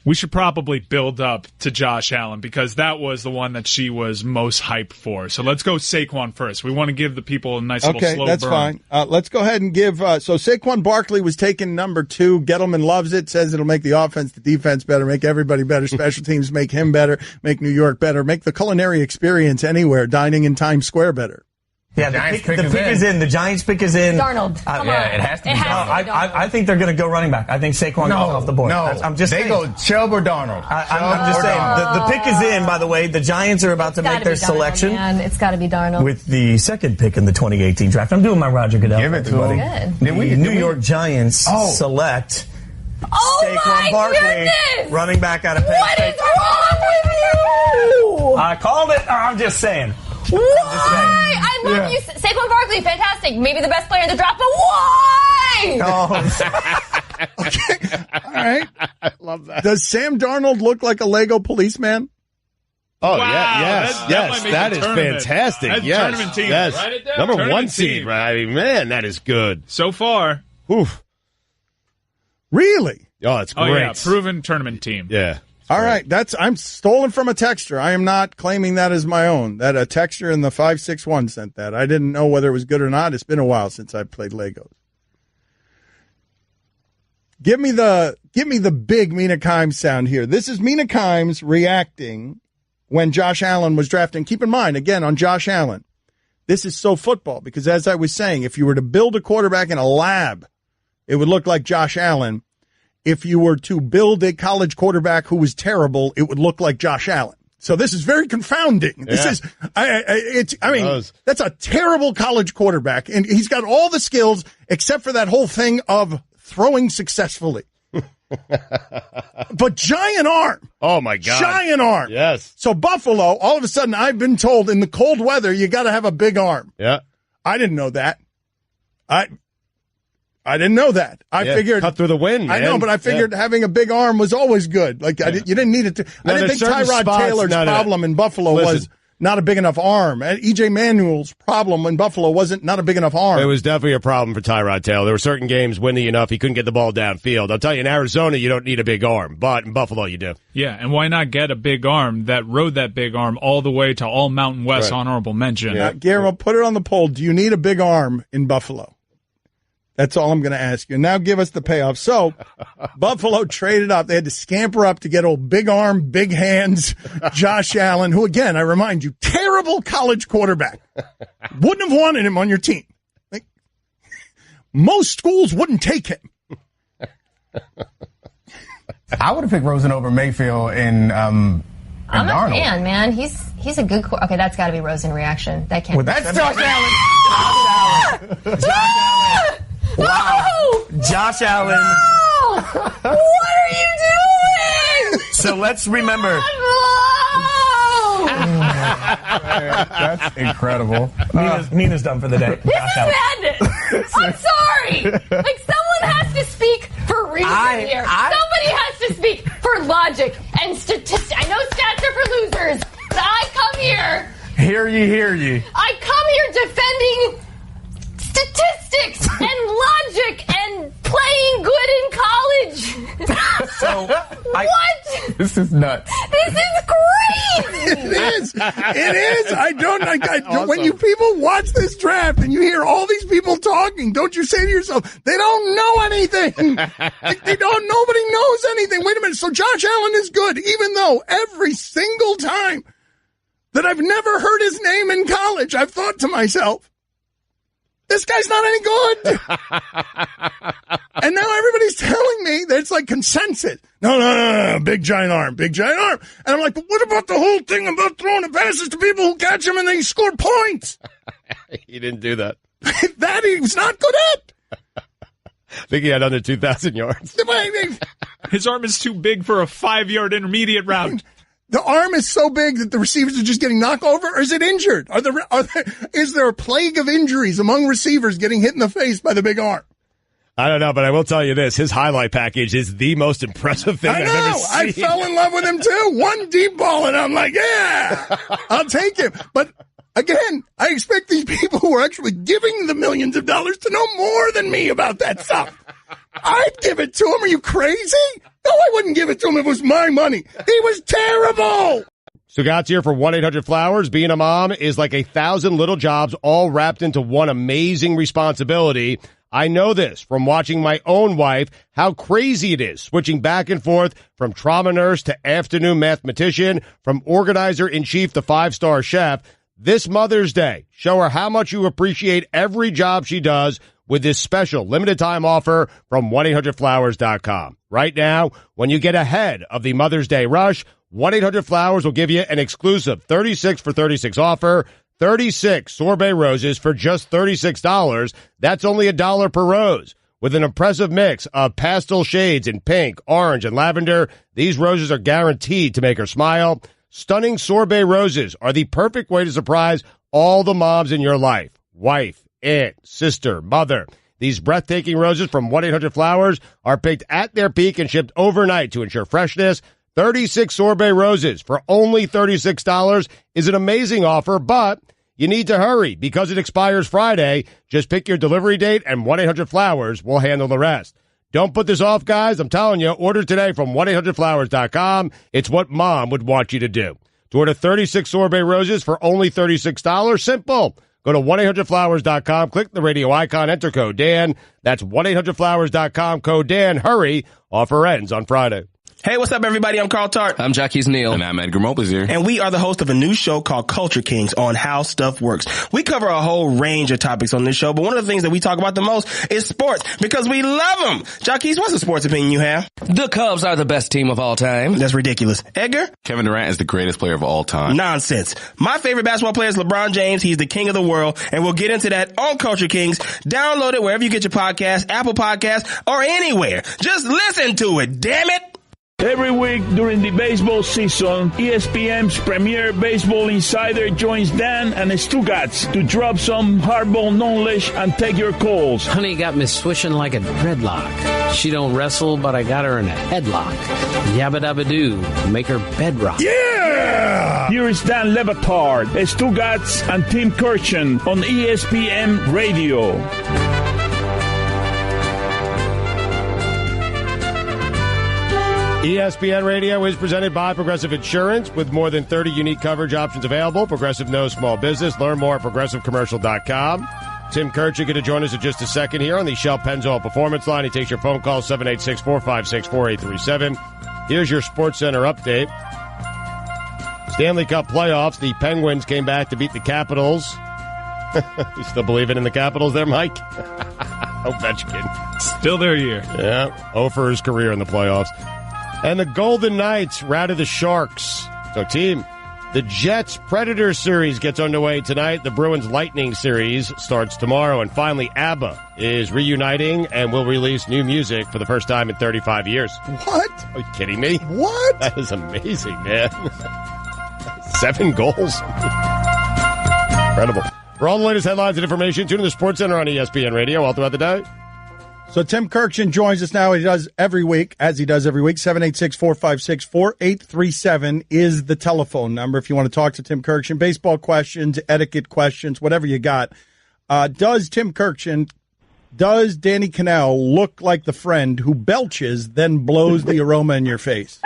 Speaker 7: we should probably build up to Josh Allen because that was the one that she was most hyped for. So let's go Saquon first. We want to give the people a nice little slow burn.
Speaker 6: Okay, that's fine. Let's go ahead and give so Saquon Barkley was taken number 2. Gettleman loves it, says it'll make the offense, the defense better, make everybody better, special teams make him better, make New York better, make the culinary experience anywhere, dining in Times Square better.
Speaker 2: Yeah, the pick is in. The Giants pick is in.
Speaker 4: Darnold. Come on.
Speaker 2: It has to be Darnold. I think they're going to go running back. I think Saquon goes off the board.
Speaker 10: No,
Speaker 2: I'm just saying.
Speaker 10: They go Chubb or Darnold.
Speaker 2: I'm just saying. The pick is in, by the way. The Giants are about to make their selection.
Speaker 4: It's got to be Darnold.
Speaker 2: With the second pick in the 2018 draft. I'm doing my Roger Goodell.
Speaker 10: Give it to him.
Speaker 2: The New York Giants select Saquon Barkley, running back out of Penn State.
Speaker 4: What is wrong with you?
Speaker 2: I called it. I'm just saying.
Speaker 4: Why? I love you. Saquon Barkley, fantastic. Maybe the best player in the draft, but why?
Speaker 6: Okay. All right. I love that. Does Sam Darnold look like a Lego policeman?
Speaker 1: Oh,
Speaker 7: wow,
Speaker 1: yes. That is fantastic.
Speaker 7: That's
Speaker 1: yes.
Speaker 7: tournament team.
Speaker 1: Yes.
Speaker 7: Write it down.
Speaker 1: Number
Speaker 7: Tournament
Speaker 1: 1 seed,
Speaker 7: team.
Speaker 1: right? I mean, man, that is good.
Speaker 7: So far.
Speaker 1: Oof.
Speaker 6: Really?
Speaker 1: Oh, that's great.
Speaker 7: Oh, yeah. Proven tournament team.
Speaker 1: Yeah.
Speaker 6: All right, I'm stolen from a texter. I am not claiming that as my own. That a texter in the 561 sent that. I didn't know whether it was good or not. It's been a while since I played Legos. Give me the big Mina Kimes sound here. This is Mina Kimes reacting when Josh Allen was drafted. Keep in mind, again, on Josh Allen, this is so football because as I was saying, if you were to build a quarterback in a lab, it would look like Josh Allen. If you were to build a college quarterback who was terrible, it would look like Josh Allen. So this is very confounding. This is, that's a terrible college quarterback, and he's got all the skills except for that whole thing of throwing successfully. But giant arm.
Speaker 1: Oh my God.
Speaker 6: Giant arm.
Speaker 1: Yes.
Speaker 6: So Buffalo, all of a sudden, I've been told in the cold weather, you got to have a big arm.
Speaker 1: Yeah.
Speaker 6: I didn't know that. I didn't know that. I figured
Speaker 1: cut through the wind. Man.
Speaker 6: I know, but I figured having a big arm was always good. Like you didn't need it to. I didn't think Tyrod Taylor's problem in Buffalo was not a big enough arm. E.J. Manuel's problem in Buffalo wasn't not a big enough arm.
Speaker 1: It was definitely a problem for Tyrod Taylor. There were certain games windy enough he couldn't get the ball downfield. I'll tell you, in Arizona you don't need a big arm, but in Buffalo you do.
Speaker 7: Yeah, and why not get a big arm that rode that big arm all the way to All Mountain West honorable mention?
Speaker 6: Yeah. Guillermo, put it on the poll. Do you need a big arm in Buffalo? That's all I'm going to ask you. Now give us the payoff. So, Buffalo traded up. They had to scamper up to get old big arm, big hands, Josh Allen, who, again, I remind you, terrible college quarterback. Wouldn't have wanted him on your team. Like, most schools wouldn't take him.
Speaker 10: I would have picked Rosen over Mayfield and
Speaker 4: I'm
Speaker 10: Darnold.
Speaker 4: a fan, man. He's a good okay, that's got to be Rosen reaction. That can't
Speaker 10: Well,
Speaker 4: be.
Speaker 10: that's Josh Allen. Josh Allen.
Speaker 2: Wow. Josh Allen.
Speaker 4: No! What are you doing?
Speaker 2: So let's remember.
Speaker 10: That's incredible.
Speaker 2: Mina's done for the day.
Speaker 4: This is madness. I'm sorry. Like, someone has to speak for reason here. Somebody has to speak for logic and statistics. I know stats
Speaker 2: Hear ye.
Speaker 4: I come here defending statistics and logic and playing good in college. What?
Speaker 2: This is nuts.
Speaker 4: This is crazy.
Speaker 6: It is. I don't. Awesome. When you people watch this draft and you hear all these people talking, don't you say to yourself, they don't know anything. Nobody knows anything. Wait a minute. So Josh Allen is good, even though every single time that I've never heard his name in college, I've thought to myself, this guy's not any good. And now everybody's telling me that it's like consensus. No. Big giant arm. And I'm like, but what about the whole thing about throwing the passes to people who catch him and they score points?
Speaker 1: He didn't do that.
Speaker 6: That he was not good at.
Speaker 1: I think he had under 2,000 yards.
Speaker 7: His arm is too big for a 5-yard intermediate route.
Speaker 6: The arm is so big that the receivers are just getting knocked over, or is it injured? Is there a plague of injuries among receivers getting hit in the face by the big arm?
Speaker 1: I don't know, but I will tell you this. His highlight package is the most impressive thing I've ever seen.
Speaker 6: I fell in love with him, too. One deep ball, and I'm like, yeah, I'll take him. But, again, I expect these people who are actually giving the millions of dollars to know more than me about that stuff. I'd give it to him. Are you crazy? No, I wouldn't give it to him if it was my money. He was terrible.
Speaker 1: Stugotz here for 1-800-Flowers. Being a mom is like 1,000 little jobs all wrapped into one amazing responsibility. I know this from watching my own wife, how crazy it is, switching back and forth from trauma nurse to afternoon mathematician, from organizer-in-chief to 5-star chef. This Mother's Day, show her how much you appreciate every job she does with this special limited-time offer from 1-800-Flowers.com. Right now, when you get ahead of the Mother's Day rush, 1-800-Flowers will give you an exclusive 36 for 36 offer, 36 sorbet roses for just $36. That's only $1 per rose. With an impressive mix of pastel shades in pink, orange, and lavender, these roses are guaranteed to make her smile. Stunning sorbet roses are the perfect way to surprise all the moms in your life. Wife, aunt, sister, mother. These breathtaking roses from 1-800-Flowers are picked at their peak and shipped overnight to ensure freshness. 36 sorbet roses for only $36 is an amazing offer, but you need to hurry because it expires Friday. Just pick your delivery date and 1-800-Flowers will handle the rest. Don't put this off, guys. I'm telling you, order today from 1-800-Flowers.com. It's what mom would want you to do. To order 36 sorbet roses for only $36, simple. Go to 1-800-Flowers.com, click the radio icon, enter code Dan. That's 1-800-Flowers.com, code Dan. Hurry. Offer ends on Friday.
Speaker 5: Hey, what's up, everybody? I'm Carl Tart.
Speaker 10: I'm Jackie's Neal.
Speaker 9: And I'm Edgar Mobley's here.
Speaker 5: And we are the host of a new show called Culture Kings on How Stuff Works. We cover a whole range of topics on this show, but one of the things that we talk about the most is sports because we love them. Jackie, what's the sports opinion you have?
Speaker 10: The Cubs are the best team of all time.
Speaker 5: That's ridiculous. Edgar?
Speaker 9: Kevin Durant is the greatest player of all time.
Speaker 5: Nonsense. My favorite basketball player is LeBron James. He's the king of the world, and we'll get into that on Culture Kings. Download it wherever you get your podcast, Apple Podcasts, or anywhere. Just listen to it, damn it.
Speaker 8: Every week during the baseball season, ESPN's premier baseball insider joins Dan and Stugotz to drop some hardball knowledge and take your calls.
Speaker 11: Honey got me swishing like a dreadlock. She don't wrestle, but I got her in a headlock. Yabba dabba doo, make her bedrock.
Speaker 8: Yeah! Here is Dan Le Batard, Stugotz, and Tim Kurkjian on ESPN Radio.
Speaker 1: ESPN Radio is presented by Progressive Insurance with more than 30 unique coverage options available. Progressive knows small business. Learn more at progressivecommercial.com. Tim Kurkjian going to join us in just a second here on the Shell Pennzoil Performance Line. He takes your phone call 786-456-4837. Here's your SportsCenter update. Stanley Cup playoffs. The Penguins came back to beat the Capitals. You still believing in the Capitals there, Mike? Ovechkin.
Speaker 7: Still their year.
Speaker 1: Yeah. 0 for his career in the playoffs. And the Golden Knights routed the Sharks. So, team, the Jets-Predators series gets underway tonight. The Bruins-Lightning series starts tomorrow. And finally, ABBA is reuniting and will release new music for the first time in 35 years.
Speaker 6: What?
Speaker 1: Are you kidding me?
Speaker 6: What?
Speaker 1: That is amazing, man. 7 goals. Incredible. For all the latest headlines and information, tune in to SportsCenter on ESPN Radio all throughout the day.
Speaker 6: So Tim Kurkjian joins us now. He does every week, as he does every week. 786-456-4837 is the telephone number if you want to talk to Tim Kurkjian. Baseball questions, etiquette questions, whatever you got. Does Tim Kurkjian, does Danny Cannell look like the friend who belches, then blows the aroma in your face?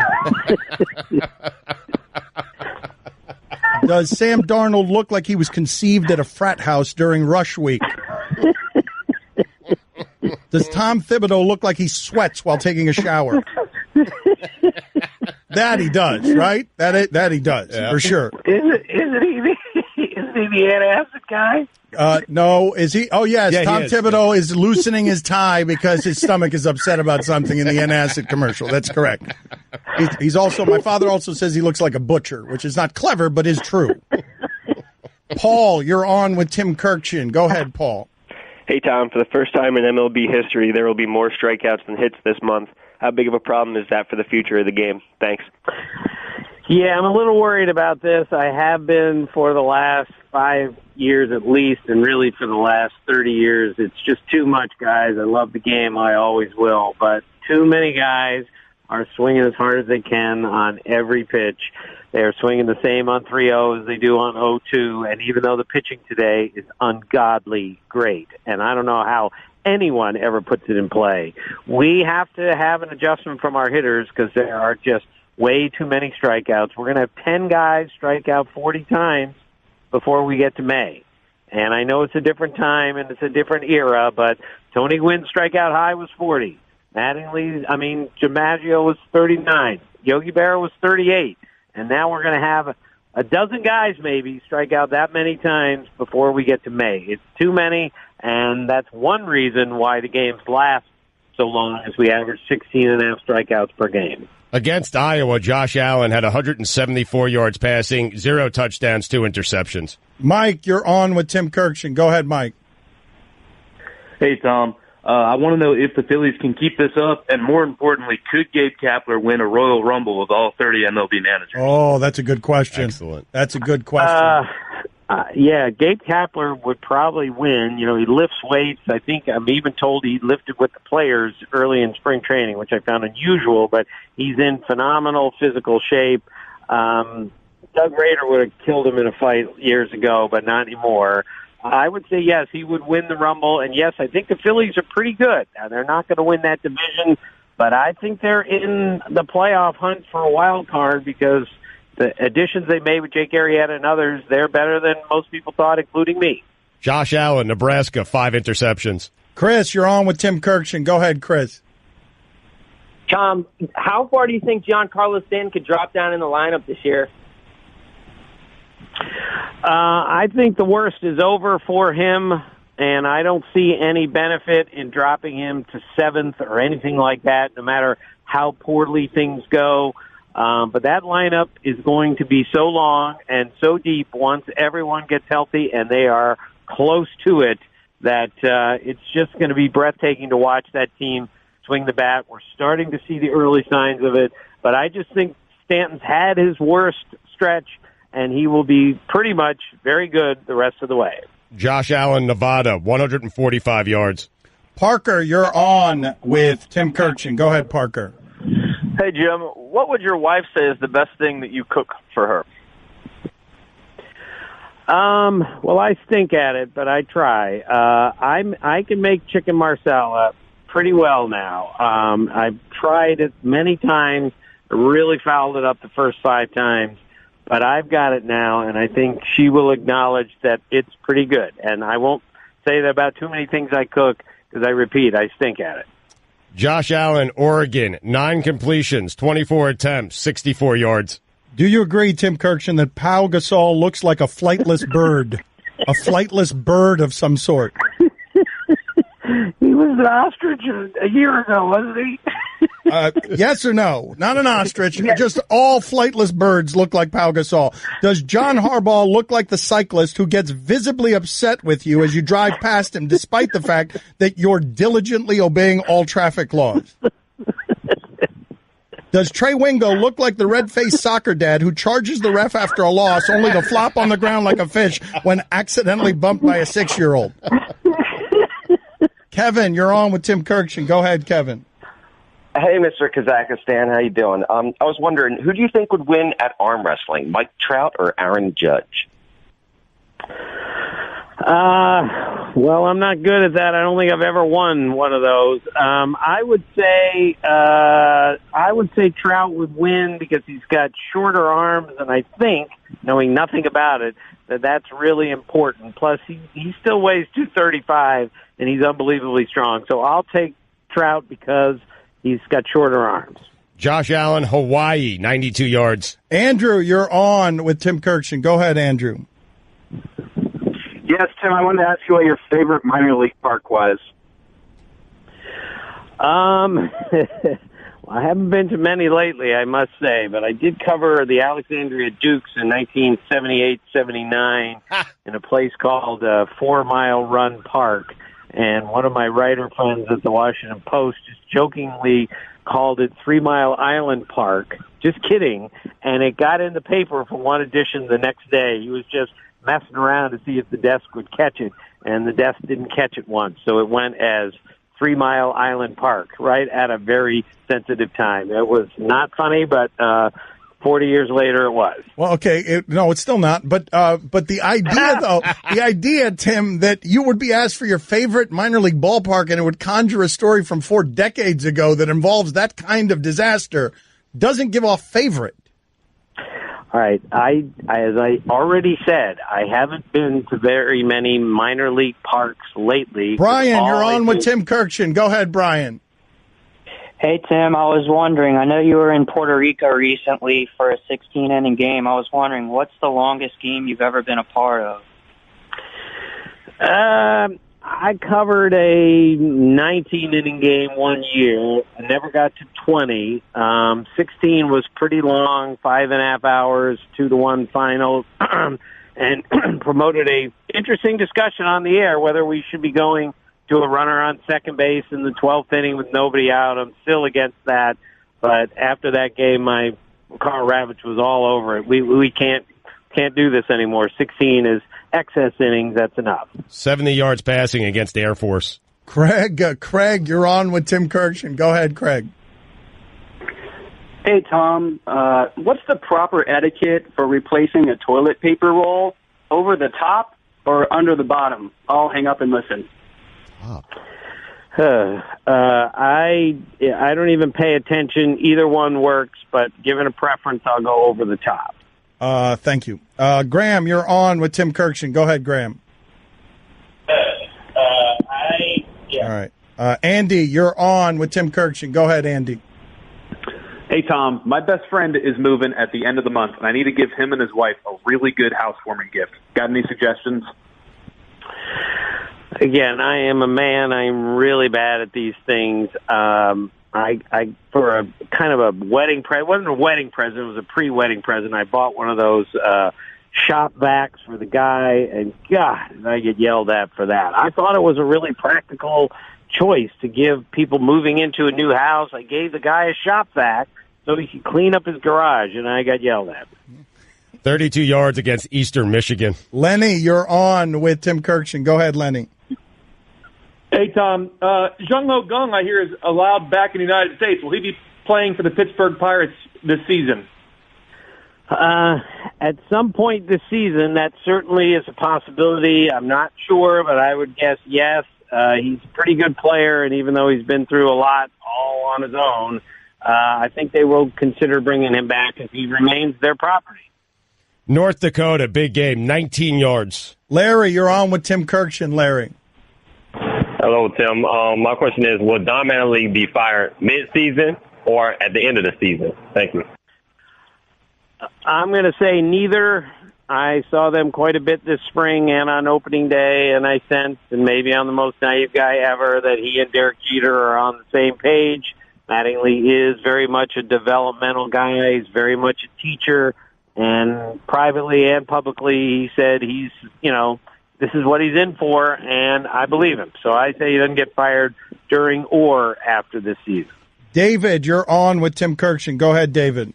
Speaker 6: Does Sam Darnold look like he was conceived at a frat house during rush week? Does Tom Thibodeau look like he sweats while taking a shower? That he does, right? That he does, for sure.
Speaker 12: Isn't he the antacid guy?
Speaker 6: No, is he? Oh, yes.
Speaker 1: Yeah,
Speaker 6: Tom Thibodeau is loosening his tie because his stomach is upset about something in the antacid commercial. That's correct. He's also, my father also says he looks like a butcher, which is not clever, but is true. Paul, you're on with Tim Kurkjian. Go ahead, Paul.
Speaker 13: Hey, Tom, for the first time in MLB history, there will be more strikeouts than hits this month. How big of a problem is that for the future of the game? Thanks.
Speaker 12: Yeah, I'm a little worried about this. I have been for the last 5 years at least, and really for the last 30 years. It's just too much, guys. I love the game. I always will. But too many guys are swinging as hard as they can on every pitch. They are swinging the same on 3-0 as they do on 0-2, and even though the pitching today is ungodly great, and I don't know how anyone ever puts it in play, we have to have an adjustment from our hitters because there are just way too many strikeouts. We're going to have 10 guys strike out 40 times before we get to May. And I know it's a different time and it's a different era, but Tony Gwynn's strikeout high was 40. DiMaggio was 39. Yogi Berra was 38. And now we're going to have a dozen guys maybe strike out that many times before we get to May. It's too many, and that's one reason why the games last so long as we average 16.5 strikeouts per game.
Speaker 1: Against Iowa, Josh Allen had 174 yards passing, 0 touchdowns, 2 interceptions.
Speaker 6: Mike, you're on with Tim Kurkjian. Go ahead, Mike.
Speaker 14: Hey, Tom. I want to know if the Phillies can keep this up, and more importantly, could Gabe Kapler win a Royal Rumble with all 30 MLB managers?
Speaker 6: Oh, that's a good question.
Speaker 1: Excellent.
Speaker 6: That's a good question.
Speaker 12: Yeah, Gabe Kapler would probably win. You know, he lifts weights. I think I'm even told he lifted with the players early in spring training, which I found unusual, but he's in phenomenal physical shape. Doug Rader would have killed him in a fight years ago, but not anymore. I would say, yes, he would win the Rumble, and yes, I think the Phillies are pretty good. Now, they're not going to win that division, but I think they're in the playoff hunt for a wild card because the additions they made with Jake Arrieta and others, they're better than most people thought, including me.
Speaker 1: Josh Allen, Nebraska, 5 interceptions.
Speaker 6: Chris, you're on with Tim Kurkjian. Go ahead, Chris.
Speaker 15: Tom, how far do you think Giancarlo Stanton could drop down in the lineup this year?
Speaker 12: I think the worst is over for him, and I don't see any benefit in dropping him to 7th or anything like that, no matter how poorly things go. But that lineup is going to be so long and so deep once everyone gets healthy, and they are close to it, that it's just going to be breathtaking to watch that team swing the bat. We're starting to see the early signs of it, but I just think Stanton's had his worst stretch, and he will be pretty much very good the rest of the way.
Speaker 1: Josh Allen, Nevada, 145 yards.
Speaker 6: Parker, you're on with Tim Kurkjian. Go ahead, Parker.
Speaker 18: Hey, Jim, what would your wife say is the best thing that you cook for her?
Speaker 12: Well, I stink at it, but I try. I can make chicken marsala pretty well now. I've tried it many times, really fouled it up the first 5 times. But I've got it now, and I think she will acknowledge that it's pretty good. And I won't say that about too many things I cook, because I repeat, I stink at it.
Speaker 1: Josh Allen, Oregon, 9 completions, 24 attempts, 64 yards.
Speaker 6: Do you agree, Tim Kurkjian, that Pau Gasol looks like a flightless bird? A flightless bird of some sort?
Speaker 12: He was an ostrich a year ago, wasn't he?
Speaker 6: Yes or no? Not an ostrich. Yes. Just all flightless birds look like Pau Gasol. Does John Harbaugh look like the cyclist who gets visibly upset with you as you drive past him, despite the fact that you're diligently obeying all traffic laws? Does Trey Wingo look like the red-faced soccer dad who charges the ref after a loss only to flop on the ground like a fish when accidentally bumped by a 6-year-old? Kevin, you're on with Tim Kurkjian. Go ahead, Kevin.
Speaker 17: Hey, Mr. Kazakhstan, how you doing? I was wondering, who do you think would win at arm wrestling, Mike Trout or Aaron Judge?
Speaker 12: Well, I'm not good at that. I don't think I've ever won one of those. I would say Trout would win because he's got shorter arms, and I think, knowing nothing about it, that's really important. Plus, he still weighs 235, and he's unbelievably strong. So I'll take Trout because he's got shorter arms.
Speaker 1: Josh Allen, Hawaii, 92 yards.
Speaker 6: Andrew, you're on with Tim Kurkjian. Go ahead, Andrew.
Speaker 19: Yes, Tim, I wanted to ask you what your favorite minor league park was.
Speaker 12: Well, I haven't been to many lately, I must say, but I did cover the Alexandria Dukes in 1978-79 in a place called 4 Mile Run Park. And one of my writer friends at the Washington Post just jokingly called it 3 Mile Island Park. Just kidding. And it got in the paper for one edition the next day. He was just messing around to see if the desk would catch it, and the desk didn't catch it once. So it went as 3 Mile Island Park, right at a very sensitive time. It was not funny, but 40 years later it was.
Speaker 6: Well, okay, no, it's still not. But the idea, though, the idea, Tim, that you would be asked for your favorite minor league ballpark and it would conjure a story from 4 decades ago that involves that kind of disaster doesn't give off favorite.
Speaker 12: All right. As I already said, I haven't been to very many minor league parks lately.
Speaker 6: Brian, you're on with Tim Kurkjian. Go ahead, Brian.
Speaker 20: Hey, Tim, I was wondering, I know you were in Puerto Rico recently for a 16-inning game. I was wondering, what's the longest game you've ever been a part of?
Speaker 12: I covered a 19-inning game one year. I never got to 20. 16 was pretty long, 5.5 hours, 2-1 final, and promoted a interesting discussion on the air whether we should be going to a runner on second base in the 12th inning with nobody out. I'm still against that, but after that game, my Carl Ravitch was all over it. We can't do this anymore. 16 is excess innings. That's enough.
Speaker 1: 70 yards passing against Air Force.
Speaker 6: Craig, you're on with Tim Kurkjian. Go ahead, Craig.
Speaker 19: Hey, Tom, what's the proper etiquette for replacing a toilet paper roll? Over the top or under the bottom? I'll hang up and listen.
Speaker 12: I don't even pay attention. Either one works, but given a preference, I'll go over the top.
Speaker 6: Thank you. Graham, you're on with Tim Kurkjian. Go ahead, Graham. All right. Andy, you're on with Tim Kurkjian. Go ahead, Andy.
Speaker 21: Hey, Tom, my best friend is moving at the end of the month, and I need to give him and his wife a really good housewarming gift. Got any suggestions?
Speaker 12: Again, I am a man. I'm really bad at these things. I for a kind of a wedding present, it wasn't a wedding present, it was a pre-wedding present. I bought one of those shop vacs for the guy, and God, I get yelled at for that. I thought it was a really practical choice to give people moving into a new house. I gave the guy a shop vac so he could clean up his garage, and I got yelled at.
Speaker 1: 32 yards against Eastern Michigan.
Speaker 6: Lenny, you're on with Tim Kurkjian. Go ahead, Lenny.
Speaker 22: Hey, Tom. Jung-Ho Kang, I hear, is allowed back in the United States. Will he be playing for the Pittsburgh Pirates this season?
Speaker 12: At some point this season, that certainly is a possibility. I'm not sure, but I would guess yes. He's a pretty good player, and even though he's been through a lot all on his own, I think they will consider bringing him back if he remains their property.
Speaker 1: North Dakota, big game, 19 yards.
Speaker 6: Larry, you're on with Tim Kurkjian. Larry.
Speaker 23: Hello, Tim. My question is, will Don Mattingly be fired mid-season or at the end of the season? Thank you.
Speaker 12: I'm going to say neither. I saw them quite a bit this spring and on opening day, and I sensed, and maybe I'm the most naive guy ever, that he and Derek Jeter are on the same page. Mattingly is very much a developmental guy. He's very much a teacher, and privately and publicly he said he's, this is what he's in for, and I believe him. So I say he doesn't get fired during or after this season.
Speaker 6: David, you're on with Tim Kurkjian. Go ahead, David.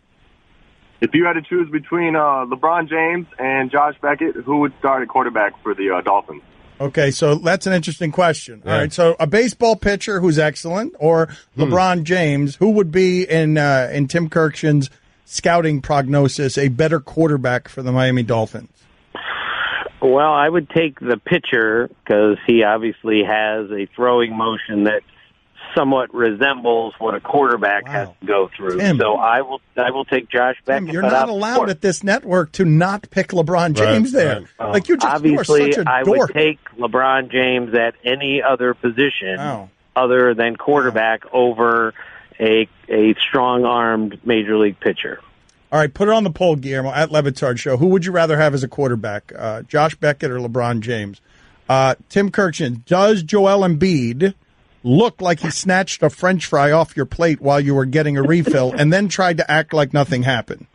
Speaker 27: If you had to choose between LeBron James and Josh Beckett, who would start at quarterback for the Dolphins?
Speaker 6: Okay, so that's an interesting question. All right, so a baseball pitcher who's excellent or LeBron James, who would be in Tim Kurkjian's scouting prognosis a better quarterback for the Miami Dolphins?
Speaker 12: Well, I would take the pitcher because he obviously has a throwing motion that somewhat resembles what a quarterback has to go through.
Speaker 6: Tim.
Speaker 12: So I will take Josh Beckett.
Speaker 6: Tim, you're not allowed at this network to not pick LeBron James there. Like you are
Speaker 12: obviously,
Speaker 6: such a
Speaker 12: I
Speaker 6: dork.
Speaker 12: would take LeBron James at any other position other than quarterback over a strong-armed major league pitcher.
Speaker 6: All right, put it on the poll, Guillermo, at Le Batard Show. Who would you rather have as a quarterback, Josh Beckett or LeBron James? Tim Kurkjian, does Joel Embiid look like he snatched a French fry off your plate while you were getting a refill and then tried to act like nothing happened?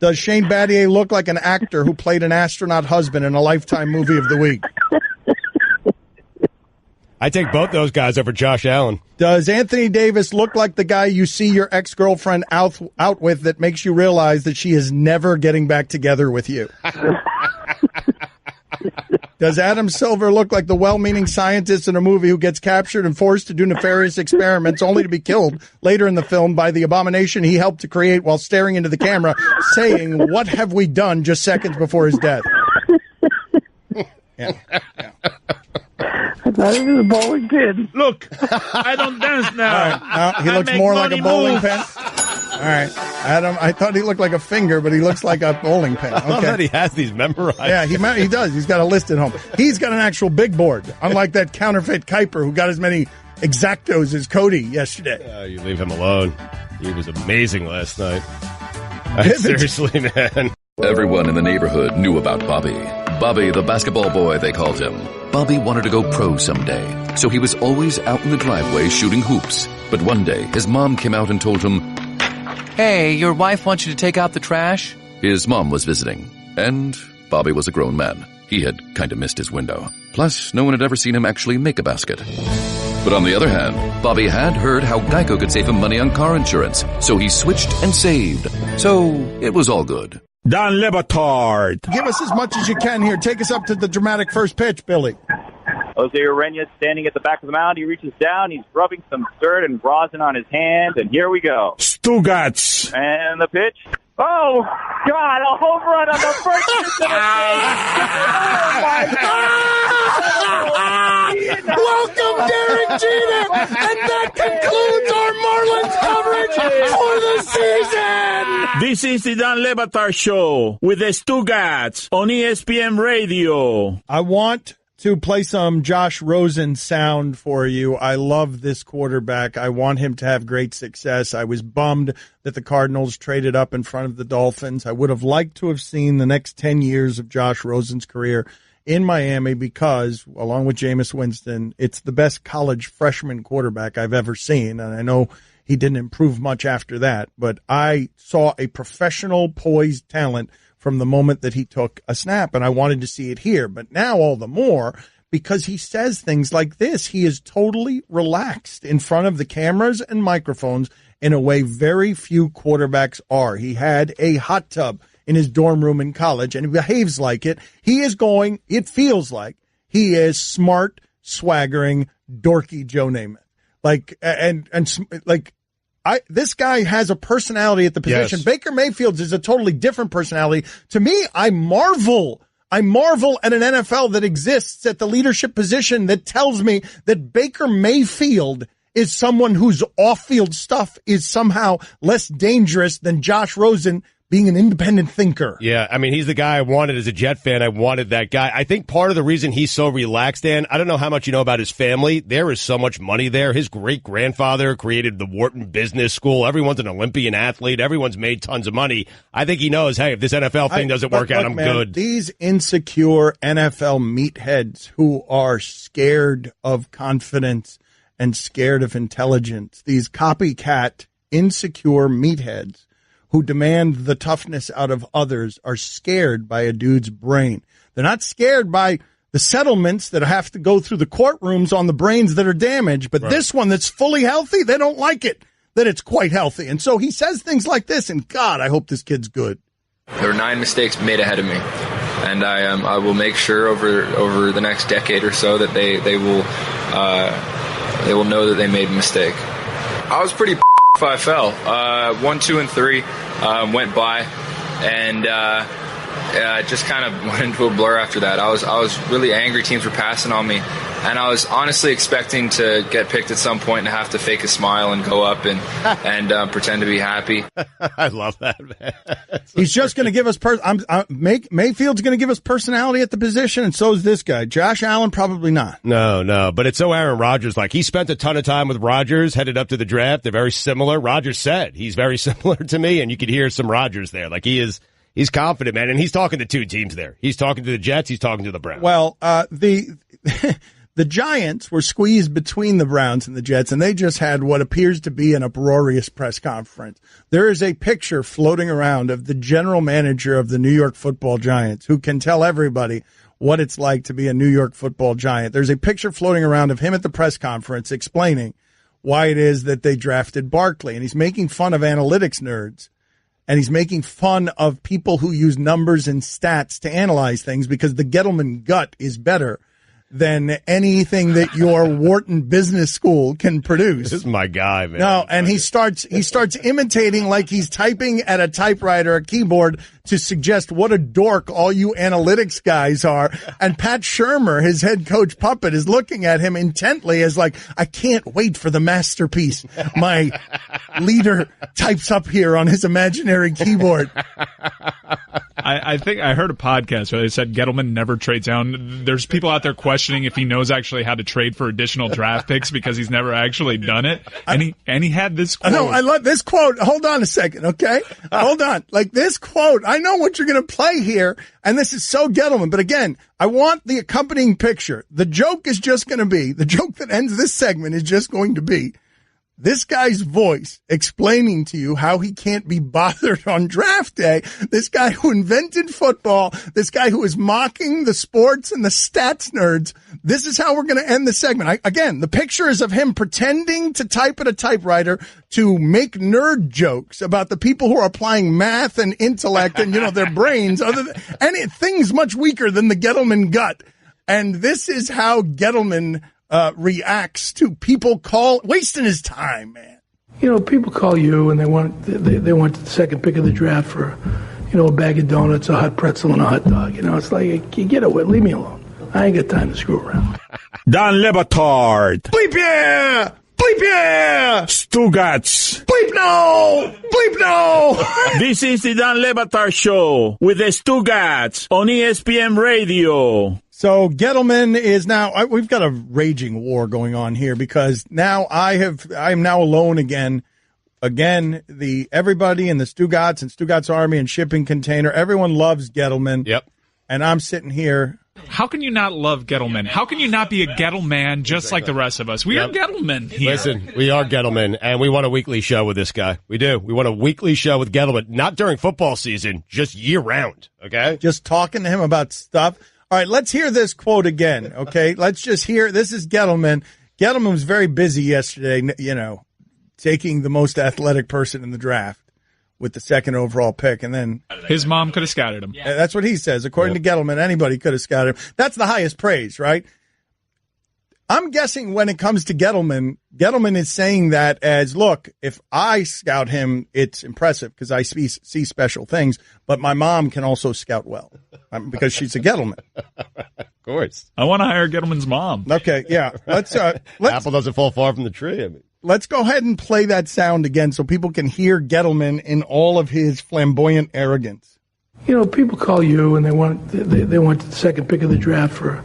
Speaker 6: Does Shane Battier look like an actor who played an astronaut husband in a Lifetime movie of the week?
Speaker 1: I take both those guys over Josh Allen.
Speaker 6: Does Anthony Davis look like the guy you see your ex-girlfriend out with that makes you realize that she is never getting back together with you? Does Adam Silver look like the well-meaning scientist in a movie who gets captured and forced to do nefarious experiments only to be killed later in the film by the abomination he helped to create while staring into the camera, saying, "What have we done?" just seconds before his death? Yeah.
Speaker 12: I thought it was a bowling pin.
Speaker 8: Look, I don't dance now.
Speaker 6: Now he looks more like a bowling pin. All right, Adam, I thought he looked like a finger, but he looks like a bowling pin.
Speaker 1: I love that he has these memorized.
Speaker 6: Yeah, he does. He's got a list at home. He's got an actual big board, unlike that counterfeit Kuiper who got as many exactos as Cody yesterday.
Speaker 1: You leave him alone. He was amazing last night. Seriously, man.
Speaker 2: Everyone in the neighborhood knew about Bobby. Bobby, the basketball boy, they called him. Bobby wanted to go pro someday, so he was always out in the driveway shooting hoops. But one day, his mom came out and told him, "Hey, your wife wants you to take out the trash." His mom was visiting, and Bobby was a grown man. He had kind of missed his window. Plus, no one had ever seen him actually make a basket. But on the other hand, Bobby had heard how Geico could save him money on car insurance, so he switched and saved. So it was all good.
Speaker 8: Don Le Batard.
Speaker 6: Give us as much as you can here. Take us up to the dramatic first pitch, Billy.
Speaker 18: Jose Urena standing at the back of the mound. He reaches down. He's rubbing some dirt and rosin on his hands, and here we go.
Speaker 8: Stugotz.
Speaker 18: And the pitch. Oh, God, a home run on the first pitch of the game. Oh, my God.
Speaker 6: Welcome, Derek Jeter, and that concludes our Marlins coverage for the season.
Speaker 8: This is the Don Le Batard Show with the Stugotz on ESPN Radio.
Speaker 6: I want to play some Josh Rosen sound for you. I love this quarterback. I want him to have great success. I was bummed that the Cardinals traded up in front of the Dolphins. I would have liked to have seen the next 10 years of Josh Rosen's career in Miami because, along with Jameis Winston, it's the best college freshman quarterback I've ever seen. And I know he didn't improve much after that, but I saw a professional poised talent from the moment that he took a snap, and I wanted to see it here. But now all the more because he says things like this. He is totally relaxed in front of the cameras and microphones in a way very few quarterbacks are. He had a hot tub in his dorm room in college, and he behaves like it. He is going, it feels like, he is smart, swaggering, dorky Joe Namath. This guy has a personality at the position.
Speaker 1: Yes.
Speaker 6: Baker Mayfield's is a totally different personality. To me, I marvel at an NFL that exists at the leadership position that tells me that Baker Mayfield is someone whose off-field stuff is somehow less dangerous than Josh Rosen being an independent thinker.
Speaker 1: Yeah, I mean, he's the guy I wanted as a Jet fan. I wanted that guy. I think part of the reason he's so relaxed, Dan, I don't know how much you know about his family. There is so much money there. His great-grandfather created the Wharton Business School. Everyone's an Olympian athlete. Everyone's made tons of money. I think he knows, hey, if this NFL thing doesn't work out, I'm good.
Speaker 6: These insecure NFL meatheads who are scared of confidence and scared of intelligence, these copycat, insecure meatheads who demand the toughness out of others are scared by a dude's brain. They're not scared by the settlements that have to go through the courtrooms on the brains that are damaged, but this one that's fully healthy, they don't like it, that it's quite healthy. And so he says things like this, and God, I hope this kid's good.
Speaker 3: There were 9 mistakes made ahead of me. and I will make sure over the next decade or so that they will know that they made a mistake. I was pretty if I fell. 1, 2, and 3 went by, and just kind of went into a blur after that. I was really angry. Teams were passing on me, and I was honestly expecting to get picked at some point and have to fake a smile and go up and pretend to be happy.
Speaker 1: I love that, man.
Speaker 6: He's just going to give us Mayfield's going to give us personality at the position, and so is this guy. Josh Allen, probably not.
Speaker 1: No, but it's so Aaron Rodgers like. He spent a ton of time with Rodgers headed up to the draft. They're very similar. Rodgers said he's very similar to me, and you could hear some Rodgers there. Like he's confident, man, and he's talking to two teams there. He's talking to the Jets. He's talking to the Browns.
Speaker 6: Well, the Giants were squeezed between the Browns and the Jets, and they just had what appears to be an uproarious press conference. There is a picture floating around of the general manager of the New York Football Giants, who can tell everybody what it's like to be a New York Football Giant. There's a picture floating around of him at the press conference explaining why it is that they drafted Barkley, and he's making fun of analytics nerds. And he's making fun of people who use numbers and stats to analyze things because the Gettleman gut is better than anything that your Wharton Business School can produce.
Speaker 1: This is my guy, man.
Speaker 6: No, and he starts imitating like he's typing at a typewriter, a keyboard, to suggest what a dork all you analytics guys are. And Pat Shurmur, his head coach puppet, is looking at him intently as like, I can't wait for the masterpiece my leader types up here on his imaginary keyboard.
Speaker 7: I think I heard a podcast where they said Gettleman never trades down. There's people out there questioning if he knows actually how to trade for additional draft picks because he's never actually done it. And he had this quote.
Speaker 6: No, I love this quote. Hold on a second, okay? Hold on. Like this quote, I know what you're going to play here, and this is so Gettleman. But again, I want the accompanying picture. The joke is just going to be, the joke that ends this segment is just going to be this guy's voice explaining to you how he can't be bothered on draft day. This guy who invented football, this guy who is mocking the sports and the stats nerds. This is how we're going to end the segment. Again, the picture is of him pretending to type at a typewriter to make nerd jokes about the people who are applying math and intellect and, their brains, things much weaker than the Gettleman gut. And this is how Gettleman reacts to people wasting his time, man.
Speaker 4: People call you and they want the second pick of the draft for, a bag of donuts, a hot pretzel, and a hot dog. It's like, you get away, leave me alone. I ain't got time to screw around.
Speaker 8: Don Le Batard.
Speaker 6: Bleep yeah! Bleep yeah!
Speaker 8: Stugotz.
Speaker 6: Bleep no! Bleep no!
Speaker 8: This is the Don Le Batard Show with the Stugotz on ESPN Radio.
Speaker 6: So Gettleman is now, we've got a raging war going on here because now I am now alone again. Again, everybody in the Stugotz and Stugotz Army and shipping container, everyone loves Gettleman.
Speaker 1: Yep.
Speaker 6: And I'm sitting here.
Speaker 7: How can you not love Gettleman? How can you not be a Gettleman just like the rest of us? We are Gettleman here.
Speaker 1: Listen, we are Gettleman, and we want a weekly show with this guy. We do. We want a weekly show with Gettleman, not during football season, just year-round, okay?
Speaker 6: Just talking to him about stuff. All right, let's hear this quote again, okay? Let's just hear. This is Gettleman. Gettleman was very busy yesterday, taking the most athletic person in the draft with the second overall pick, and then
Speaker 7: his mom could have scouted him.
Speaker 6: That's what he says. According to Gettleman, anybody could have scouted him. That's the highest praise, right? I'm guessing when it comes to Gettleman is saying that as, look, if I scout him, it's impressive because I see special things, but my mom can also scout well because she's a Gettleman.
Speaker 1: Of course.
Speaker 7: I want to hire Gettleman's mom.
Speaker 6: Okay, yeah. Let's
Speaker 1: Apple doesn't fall far from the tree. I mean.
Speaker 6: Let's go ahead and play that sound again so people can hear Gettleman in all of his flamboyant arrogance.
Speaker 4: People call you and they want the second pick of the draft for,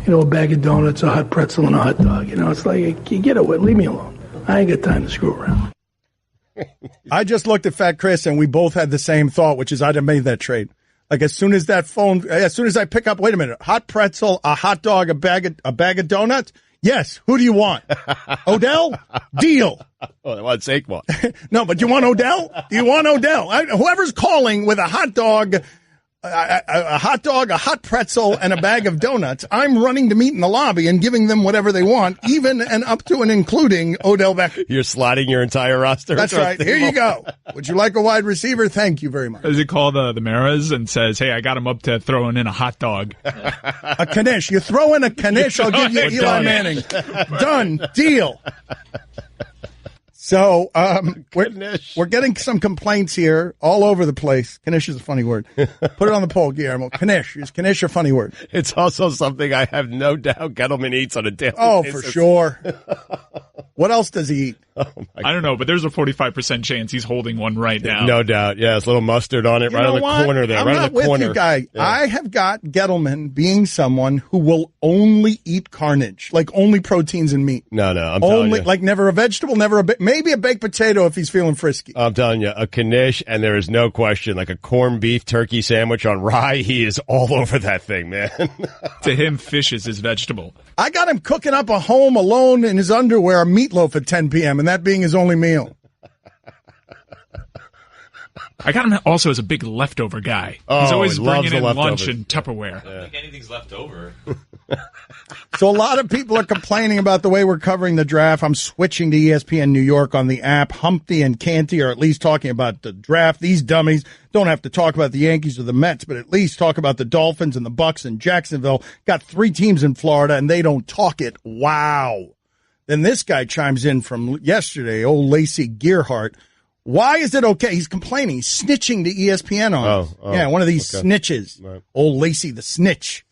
Speaker 4: a bag of donuts, a hot pretzel, and a hot dog. It's like, you get away, leave me alone. I ain't got time to screw around.
Speaker 6: I just looked at Fat Chris and we both had the same thought, which is I'd have made that trade. Like as soon as I pick up, wait a minute, hot pretzel, a hot dog, a bag of donuts. Yes. Who do you want? Odell? Deal.
Speaker 1: Oh, they want Saquon.
Speaker 6: No, but you want Odell? Do you want Odell? Whoever's calling with a hot dog, a hot dog, a hot pretzel, and a bag of donuts, I'm running to meet in the lobby and giving them whatever they want, even and up to and including Odell Beckham.
Speaker 1: You're sliding your entire roster.
Speaker 6: That's right. Here you go. Would you like a wide receiver? Thank you very much.
Speaker 7: Does he call the Maras and says, hey, I got him up to throwing in a hot dog?
Speaker 6: A Knish. You throw in a Knish, I'll give you Eli Manning. Done. Deal. So we're getting some complaints here all over the place. Knish is a funny word. Put it on the poll, Guillermo. Knish. Is Knish a funny word?
Speaker 1: It's also something I have no doubt Gettleman eats on a daily basis.
Speaker 6: For sure. What else does he eat?
Speaker 7: I don't know, but there's a 45% chance he's holding one right now.
Speaker 1: No doubt. Yeah, it's a little mustard on it right on the corner there.
Speaker 6: I'm
Speaker 1: right
Speaker 6: not
Speaker 1: on the
Speaker 6: with
Speaker 1: corner.
Speaker 6: you, guy. Yeah. I have got Gettleman being someone who will only eat carnage, like only proteins and meat.
Speaker 1: No, I'm telling you.
Speaker 6: Like never a vegetable, never maybe a baked potato if he's feeling frisky.
Speaker 1: I'm telling you, a Knish, and there is no question, like a corned beef turkey sandwich on rye, he is all over that thing, man.
Speaker 7: To him, fish is his vegetable.
Speaker 6: I got him cooking up a home alone in his underwear, a meatloaf at 10 p.m., and that being his only meal.
Speaker 7: I got him also as a big leftover guy. He's always bringing in lunch and Tupperware.
Speaker 5: I don't think anything's left over.
Speaker 6: So a lot of people are complaining about the way we're covering the draft. I'm switching to ESPN New York on the app. Humpty and Canty are at least talking about the draft. These dummies don't have to talk about the Yankees or the Mets, but at least talk about the Dolphins and the Bucks and Jacksonville. Got 3 teams in Florida, and they don't talk it. Wow. Then this guy chimes in from yesterday, old Lacey Gearhart. Why is it okay? He's complaining. He's snitching to ESPN on us. Yeah, one of these snitches. Right. Old Lacey the snitch.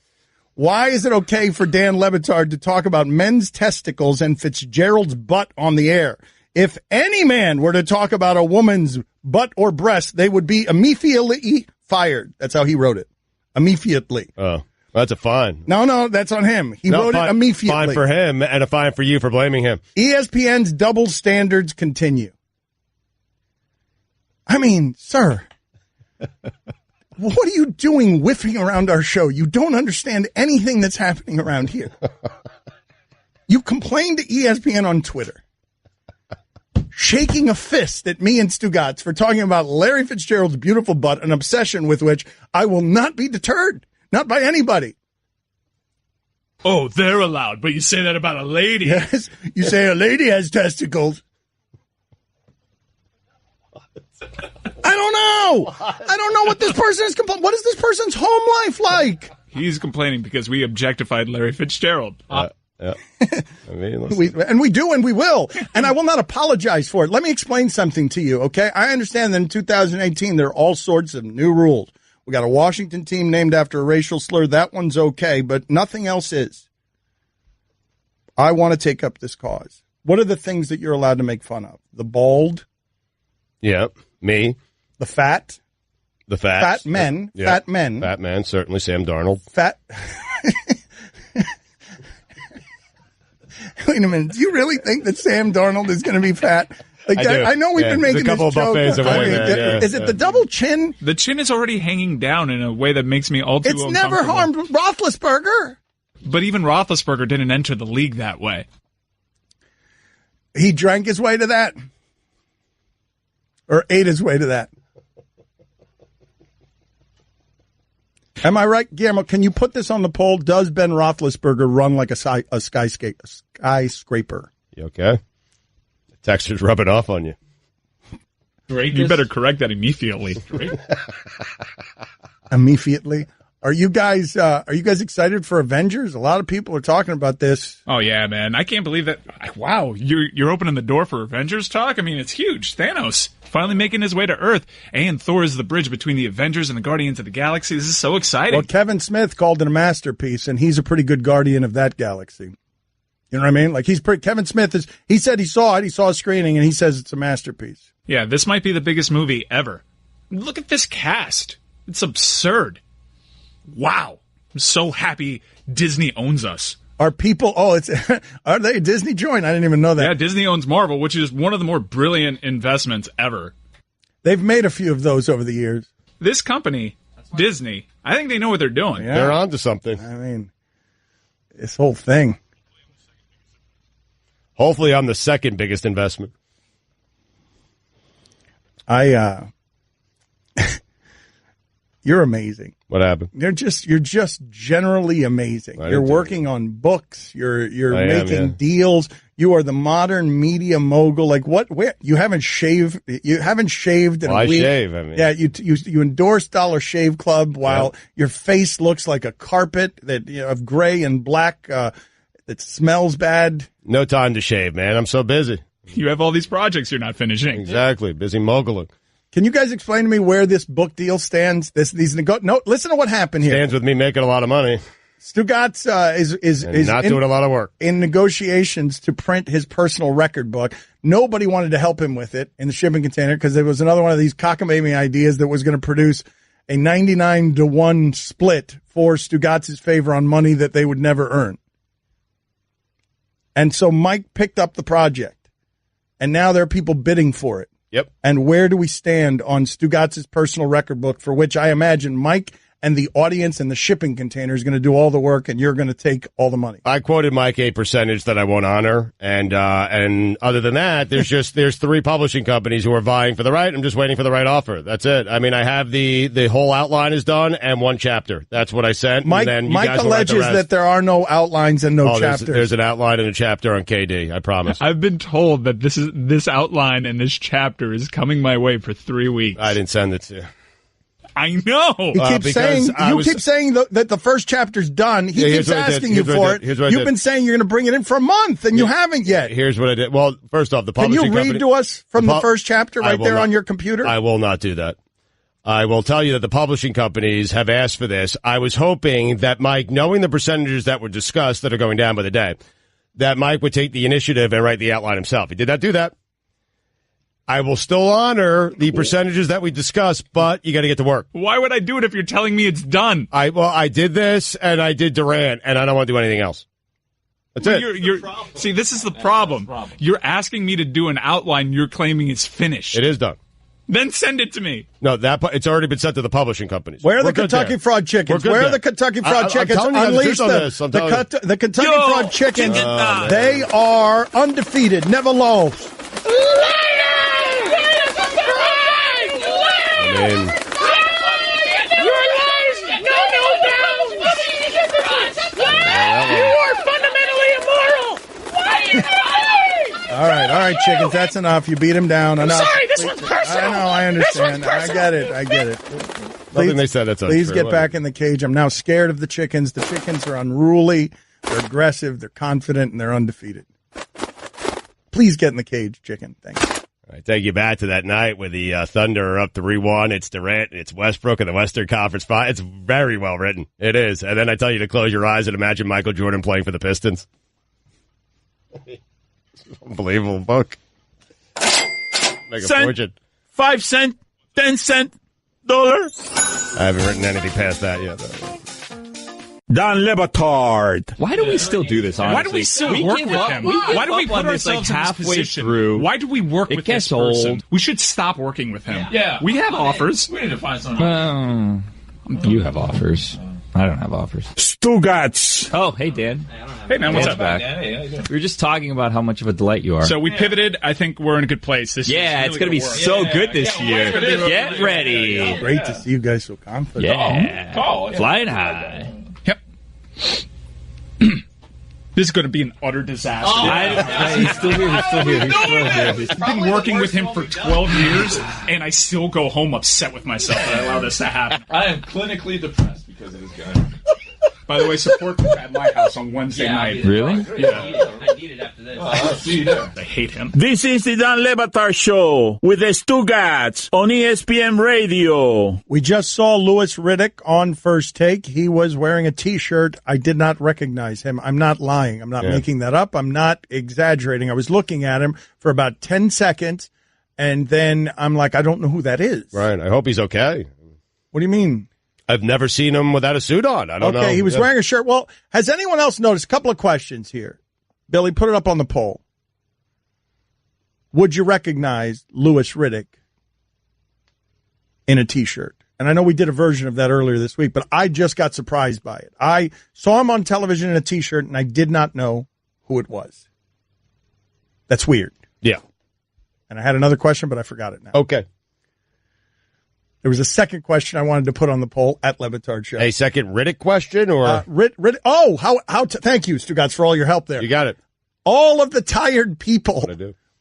Speaker 6: Why is it okay for Dan Le Batard to talk about men's testicles and Fitzgerald's butt on the air? If any man were to talk about a woman's butt or breast, they would be immediately fired. That's how he wrote it. Immediately.
Speaker 1: Oh, that's a fine.
Speaker 6: No, that's on him. He wrote it immediately.
Speaker 1: Fine for him and a fine for you for blaming him.
Speaker 6: ESPN's double standards continue. I mean, sir, what are you doing whiffing around our show? You don't understand anything that's happening around here. You complained to ESPN on Twitter, shaking a fist at me and Stugotz for talking about Larry Fitzgerald's beautiful butt, an obsession with which I will not be deterred, not by anybody.
Speaker 7: Oh, they're allowed, but you say that about a lady.
Speaker 6: Yes, you say a lady has testicles. I don't know. I don't know what this person is complaining. What is this person's home life like?
Speaker 7: He's complaining because we objectified Larry Fitzgerald.
Speaker 1: Yeah. I mean,
Speaker 6: we do and we will. And I will not apologize for it. Let me explain something to you, okay? I understand that in 2018 there are all sorts of new rules. We got a Washington team named after a racial slur. That one's okay, but nothing else is. I want to take up this cause. What are the things that you're allowed to make fun of? The bald?
Speaker 1: Yeah, me.
Speaker 6: The fat?
Speaker 1: The fat.
Speaker 6: Fat men.
Speaker 1: Yeah.
Speaker 6: Fat men.
Speaker 1: Fat man, certainly. Sam Darnold.
Speaker 6: Fat. Wait a minute. Do you really think that Sam Darnold is going to be fat? Like I know we've been making
Speaker 1: a couple
Speaker 6: this
Speaker 1: of buffets
Speaker 6: joke.
Speaker 1: over there.
Speaker 6: Is it the double chin?
Speaker 7: The chin is already hanging down in a way that makes me all too
Speaker 6: uncomfortable.
Speaker 7: It's
Speaker 6: never harmed Roethlisberger.
Speaker 7: But even Roethlisberger didn't enter the league that way.
Speaker 6: He drank his way to that. Or ate his way to that. Am I right, Guillermo? Can you put this on the poll? Does Ben Roethlisberger run like a skyscraper?
Speaker 1: You okay? The texture's rubbing off on you.
Speaker 7: You better correct that immediately.
Speaker 6: Immediately. Are you guys excited for Avengers? A lot of people are talking about this.
Speaker 7: Oh yeah, man! I can't believe that. Wow, you're opening the door for Avengers talk. I mean, it's huge. Thanos finally making his way to Earth, and Thor is the bridge between the Avengers and the Guardians of the Galaxy. This is so exciting.
Speaker 6: Well, Kevin Smith called it a masterpiece, and he's a pretty good guardian of that galaxy. You know what I mean? Like Kevin Smith is. He said he saw it. He saw a screening, and he says it's a masterpiece.
Speaker 7: Yeah, this might be the biggest movie ever. Look at this cast. It's absurd. Wow. I'm so happy Disney owns us.
Speaker 6: Are people, are they a Disney joint? I didn't even know that.
Speaker 7: Yeah, Disney owns Marvel, which is one of the more brilliant investments ever.
Speaker 6: They've made a few of those over the years.
Speaker 7: This company, Disney, I think they know what they're doing.
Speaker 6: Yeah.
Speaker 1: They're on to something.
Speaker 6: I mean, this whole thing.
Speaker 1: Hopefully I'm the second biggest investment.
Speaker 6: You're amazing.
Speaker 1: What happened?
Speaker 6: You're just generally amazing. You're working on books. You're making deals. You are the modern media mogul. Like where you haven't shaved in a week.
Speaker 1: Shave. I mean,
Speaker 6: yeah, you endorse Dollar Shave Club while your face looks like a carpet of gray and black that smells bad.
Speaker 1: No time to shave, man. I'm so busy.
Speaker 7: You have all these projects you're not finishing.
Speaker 1: Exactly. Busy moguling.
Speaker 6: Can you guys explain to me where this book deal stands? Listen to what happened here.
Speaker 1: Stands with me making a lot of money.
Speaker 6: Stugotz is
Speaker 1: not doing a lot of work
Speaker 6: in negotiations to print his personal record book. Nobody wanted to help him with it in the shipping container because there was another one of these cockamamie ideas that was going to produce a 99-1 split for Stugotz's favor on money that they would never earn. And so Mike picked up the project, and now there are people bidding for it.
Speaker 1: Yep.
Speaker 6: And where do we stand on Stugotz's personal record book, for which I imagine Mike and the audience and the shipping container is going to do all the work, and you're going to take all the money?
Speaker 1: I quoted Mike a percentage that I won't honor, and other than that, there's 3 publishing companies who are vying for the right. I'm just waiting for the right offer. That's it. I mean, I have the whole outline is done and 1 chapter. That's what I sent.
Speaker 6: Mike alleges that there are no outlines and no chapters.
Speaker 1: There's an outline and a chapter on KD. I promise.
Speaker 7: I've been told that this outline and this chapter is coming my way for 3 weeks.
Speaker 1: I didn't send it to you.
Speaker 7: I know.
Speaker 6: He keeps saying keep saying that the first chapter's done. He keeps asking you for it. You've been saying you're going to bring it in for a month, and you haven't yet.
Speaker 1: Here's what I did. Well, first off, the publishing company.
Speaker 6: Can you read to us from the first chapter right there on your computer?
Speaker 1: I will not do that. I will tell you that the publishing companies have asked for this. I was hoping that Mike, knowing the percentages that were discussed that are going down by the day, that Mike would take the initiative and write the outline himself. He did not do that. I will still honor the percentages that we discussed, but you got to get to work.
Speaker 7: Why would I do it if you're telling me it's done?
Speaker 1: I did this and I did Durant, and I don't want to do anything else. That's it.
Speaker 7: See, this is the problem. You're asking me to do an outline. You're claiming it's finished.
Speaker 1: It is done.
Speaker 7: Then send it to me.
Speaker 1: No, it's already been sent to the publishing companies.
Speaker 6: Where are the Kentucky Fried Chickens? Where are the Kentucky Fried Chickens? Unleash the Kentucky Fried Chickens. They are undefeated, never lost. All right, chickens. That's enough. You beat him down. Enough.
Speaker 5: Sorry, this one's personal.
Speaker 6: I know. I understand. I get it.
Speaker 1: Nothing they said that's untrue.
Speaker 6: Please get back in the cage. I'm now scared of the chickens. The chickens are unruly. They're aggressive. They're confident, and they're undefeated. Please get in the cage, chicken. Thanks.
Speaker 1: I take you back to that night where the Thunder are up 3-1. It's Durant, it's Westbrook in the Western Conference Final. It's very well written. It is. And then I tell you to close your eyes and imagine Michael Jordan playing for the Pistons. Unbelievable book. Make a fortune.
Speaker 8: 5 cent, 10 cent, dollar.
Speaker 1: I haven't written anything past that yet.
Speaker 8: Don Le Batard.
Speaker 9: Why do we still do this, honestly?
Speaker 7: Why do we still work with him? Why do we put ourselves halfway through? Why do we work with this person? Old. We should stop working with him.
Speaker 9: Yeah.
Speaker 7: We have offers.
Speaker 9: We need to find someone. You have offers. I don't have offers.
Speaker 8: Stugotz.
Speaker 9: Oh, hey, Dan.
Speaker 7: Hey, man, what's up?
Speaker 9: Back. We were just talking about how much of a delight you are.
Speaker 7: So we pivoted. I think we're in a good place. This
Speaker 9: it's going to be so good this year. Get ready.
Speaker 6: Great to see you guys so confident.
Speaker 9: Yeah. Flying high.
Speaker 7: Yep. This is going to be an utter disaster.
Speaker 9: He's still here.
Speaker 7: I've been working with him for 12 years, and I still go home upset with myself that I allow this to happen.
Speaker 9: I am clinically depressed because of this guy.
Speaker 7: By the way, support me at my house on Wednesday night.
Speaker 9: Really?
Speaker 7: Yeah.
Speaker 9: I need it after this. I'll see you there.
Speaker 7: I hate him.
Speaker 8: This is the Don Le Batard Show with the Stugotz on ESPN Radio.
Speaker 6: We just saw Louis Riddick on First Take. He was wearing a T-shirt. I did not recognize him. I'm not lying. I'm not making that up. I'm not exaggerating. I was looking at him for about 10 seconds, and then I'm like, I don't know who that is.
Speaker 1: Right. I hope he's okay.
Speaker 6: What do you mean?
Speaker 1: I've never seen him without a suit on. I don't know.
Speaker 6: Okay, he was wearing a shirt. Well, has anyone else noticed? A couple of questions here. Billy, put it up on the poll. Would you recognize Louis Riddick in a T-shirt? And I know we did a version of that earlier this week, but I just got surprised by it. I saw him on television in a T-shirt, and I did not know who it was. That's weird.
Speaker 1: Yeah.
Speaker 6: And I had another question, but I forgot it now.
Speaker 1: Okay.
Speaker 6: There was a second question I wanted to put on the poll at Levitard Show.
Speaker 1: A second Riddick question, or
Speaker 6: thank you, Stugotz, for all your help there.
Speaker 1: You got it.
Speaker 6: All of the tired people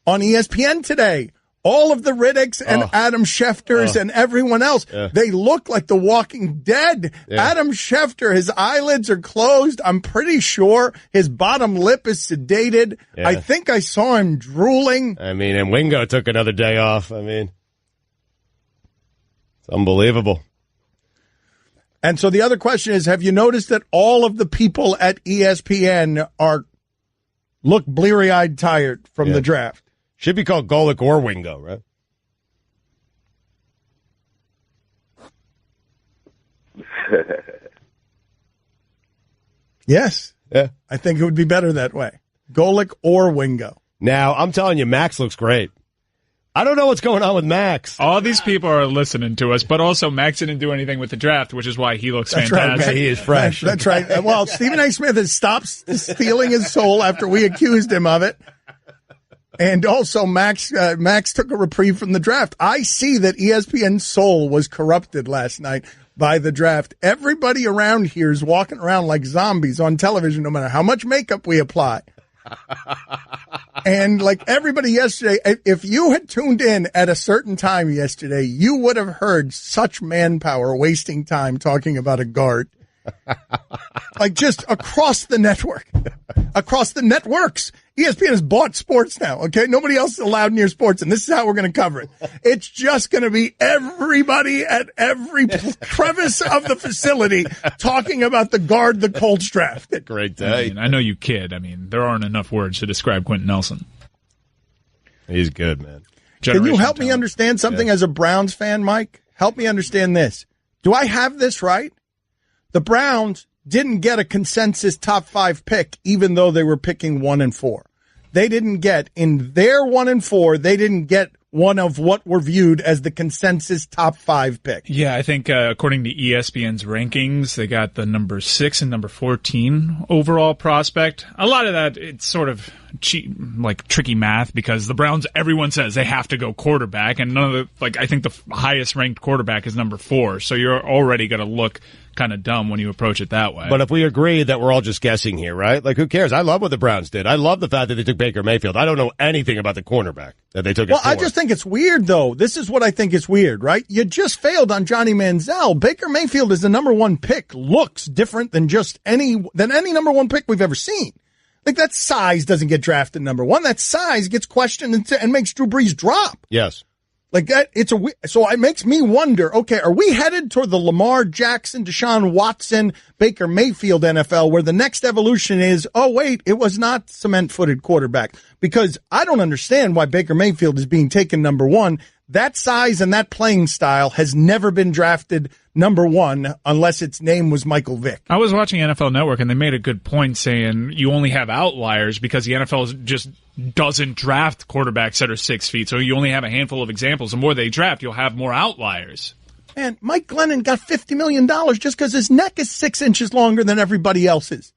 Speaker 6: on ESPN today, all of the Riddicks and Adam Schefters and everyone else, they look like the Walking Dead. Yeah. Adam Schefter, his eyelids are closed. I'm pretty sure his bottom lip is sedated. Yeah. I think I saw him drooling.
Speaker 1: I mean, and Wingo took another day off. I mean, it's unbelievable.
Speaker 6: And so the other question is, have you noticed that all of the people at ESPN look bleary-eyed tired from the draft?
Speaker 1: Should be called Golic or Wingo, right?
Speaker 6: Yes.
Speaker 1: Yeah.
Speaker 6: I think it would be better that way. Golic or Wingo.
Speaker 1: Now, I'm telling you, Max looks great. I don't know what's going on with Max.
Speaker 7: All these people are listening to us, but also Max didn't do anything with the draft, which is why he looks fantastic.
Speaker 1: Right, he is fresh.
Speaker 6: That's right. Well, Stephen A. Smith has stopped stealing his soul after we accused him of it. And also, Max took a reprieve from the draft. I see that ESPN's soul was corrupted last night by the draft. Everybody around here is walking around like zombies on television, no matter how much makeup we apply. And like everybody yesterday, if you had tuned in at a certain time yesterday, you would have heard such manpower wasting time talking about a guard. Like just across the network, across the networks. ESPN has bought sports now, okay? Nobody else is allowed near sports, and this is how we're going to cover it. It's just going to be everybody at every crevice of the facility talking about the guard the Colts draft.
Speaker 1: Great day.
Speaker 7: I know you kid. I mean, there aren't enough words to describe Quentin Nelson.
Speaker 1: He's good, man.
Speaker 6: Can you help me understand something as a Browns fan, Mike? Help me understand this. Do I have this right? The Browns didn't get a consensus top 5 pick, even though they were picking 1 and 4. They didn't get, in their 1 and 4, they didn't get one of what were viewed as the consensus top 5 pick.
Speaker 7: Yeah, I think according to ESPN's rankings, they got the number 6 and number 14 overall prospect. A lot of that, it's sort of tricky math because the Browns, everyone says they have to go quarterback, and none of the, I think the highest ranked quarterback is number 4. So you're already going to look kind of dumb when you approach it that way.
Speaker 1: But if we agree that we're all just guessing here, right? Like, who cares? I love what the Browns did. I love the fact that they took Baker Mayfield. I don't know anything about the cornerback that they took.
Speaker 6: Well, I just think it's weird, though. This is what I think is weird, right? You just failed on Johnny Manziel. Baker Mayfield is the number 1 pick. Looks different than any number 1 pick we've ever seen. Like, that size doesn't get drafted number 1. That size gets questioned and makes Drew Brees drop.
Speaker 1: Yes.
Speaker 6: Like that, so it makes me wonder, okay, are we headed toward the Lamar Jackson, Deshaun Watson, Baker Mayfield NFL, where the next evolution is, oh wait, it was not cement-footed quarterback? Because I don't understand why Baker Mayfield is being taken number 1. That size and that playing style has never been drafted number 1 unless its name was Michael Vick.
Speaker 7: I was watching NFL Network and they made a good point saying you only have outliers because the NFL just doesn't draft quarterbacks that are 6 feet. So you only have a handful of examples. The more they draft, you'll have more outliers.
Speaker 6: Man, Mike Glennon got $50 million just because his neck is 6 inches longer than everybody else's.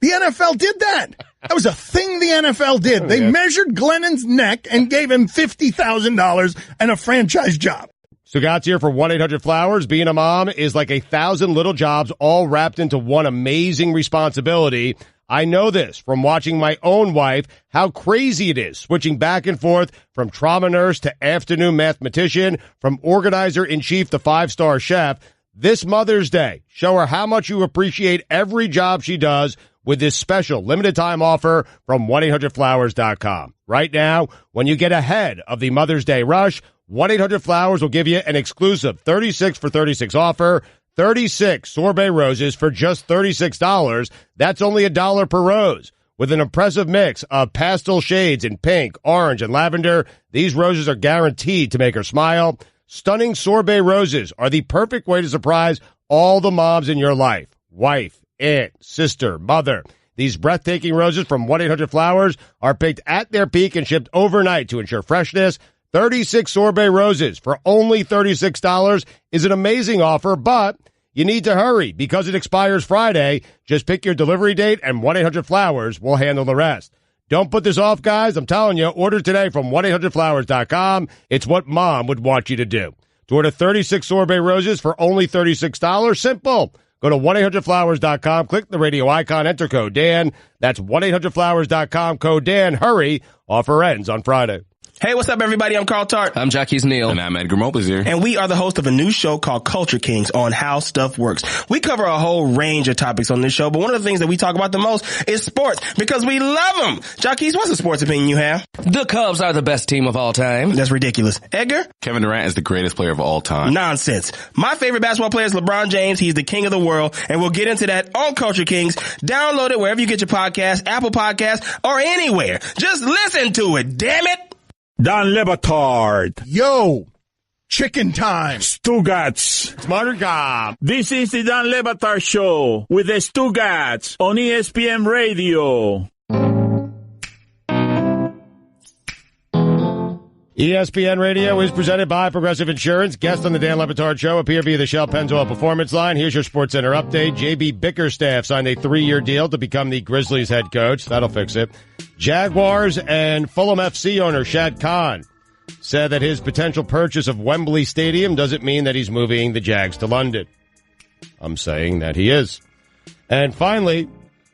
Speaker 6: The NFL did that. That was a thing the NFL did. They measured Glennon's neck and gave him $50,000 and a franchise job.
Speaker 1: Stugotz here for 1-800-Flowers. Being a mom is like 1,000 little jobs all wrapped into one amazing responsibility. I know this from watching my own wife, how crazy it is switching back and forth from trauma nurse to afternoon mathematician, from organizer-in-chief to 5-star chef. This Mother's Day, show her how much you appreciate every job she does with this special limited-time offer from 1-800-Flowers.com. Right now, when you get ahead of the Mother's Day rush, 1-800-Flowers will give you an exclusive 36 for 36 offer, 36 sorbet roses for just $36. That's only $1 per rose. With an impressive mix of pastel shades in pink, orange, and lavender, these roses are guaranteed to make her smile. Stunning sorbet roses are the perfect way to surprise all the moms in your life. Wife, aunt, sister, mother. These breathtaking roses from 1-800-Flowers are picked at their peak and shipped overnight to ensure freshness. 36 sorbet roses for only $36 is an amazing offer, but you need to hurry because it expires Friday. Just pick your delivery date and 1-800-Flowers will handle the rest. Don't put this off, guys. I'm telling you, order today from 1-800-Flowers.com. It's what mom would want you to do. To order 36 sorbet roses for only $36. Simple. Go to 1-800-Flowers.com, click the radio icon, enter code Dan. That's 1-800-Flowers.com, code Dan. Hurry. Offer ends on Friday.
Speaker 5: Hey, what's up, everybody? I'm Carl Tart.
Speaker 10: I'm Jackie's Neal. And I'm Edgar Mopes here.
Speaker 5: And we are the host of a new show called Culture Kings on How Stuff Works. We cover a whole range of topics on this show, but one of the things that we talk about the most is sports because we love them. Jacques, what's the sports opinion you have?
Speaker 10: The Cubs are the best team of all time.
Speaker 5: That's ridiculous. Edgar?
Speaker 10: Kevin Durant is the greatest player of all time.
Speaker 5: Nonsense. My favorite basketball player is LeBron James. He's the king of the world, and we'll get into that on Culture Kings. Download it wherever you get your podcasts, Apple Podcasts, or anywhere. Just listen to it, damn it.
Speaker 8: Don Le Batard.
Speaker 6: Yo, chicken time.
Speaker 8: Stugotz.
Speaker 1: Smarter guy.
Speaker 8: This is the Don Le Batard Show with the Stugotz on ESPN Radio.
Speaker 1: ESPN Radio is presented by Progressive Insurance. Guest on the Dan Le Batard Show appear via the Shell Pennzoil Performance Line. Here's your SportsCenter update. JB Bickerstaff signed a 3-year deal to become the Grizzlies head coach. That'll fix it. Jaguars and Fulham FC owner Shad Khan said that his potential purchase of Wembley Stadium doesn't mean that he's moving the Jags to London. I'm saying that he is. And finally,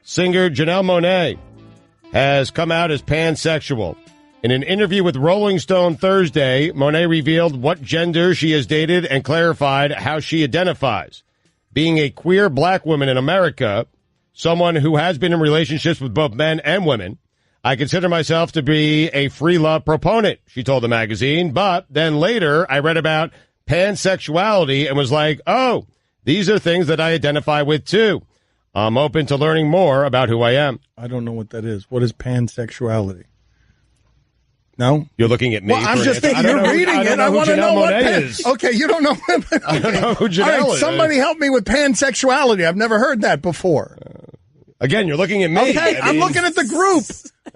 Speaker 1: singer Janelle Monáe has come out as pansexual. In an interview with Rolling Stone Thursday, Monáe revealed what gender she has dated and clarified how she identifies. Being a queer black woman in America, someone who has been in relationships with both men and women, I consider myself to be a free love proponent, she told the magazine. But then later, I read about pansexuality and was like, oh, these are things that I identify with too. I'm open to learning more about who I am.
Speaker 6: I don't know what that is. What is pansexuality? No?
Speaker 1: You're looking at me.
Speaker 6: Well, I'm just thinking, you're reading it. I want to know what
Speaker 1: is.
Speaker 6: Okay, you don't know.
Speaker 1: I don't know who Janelle
Speaker 6: All right,
Speaker 1: is.
Speaker 6: somebody help me with pansexuality. I've never heard that before.
Speaker 1: Again, you're looking at me.
Speaker 6: Okay, I'm looking at the group.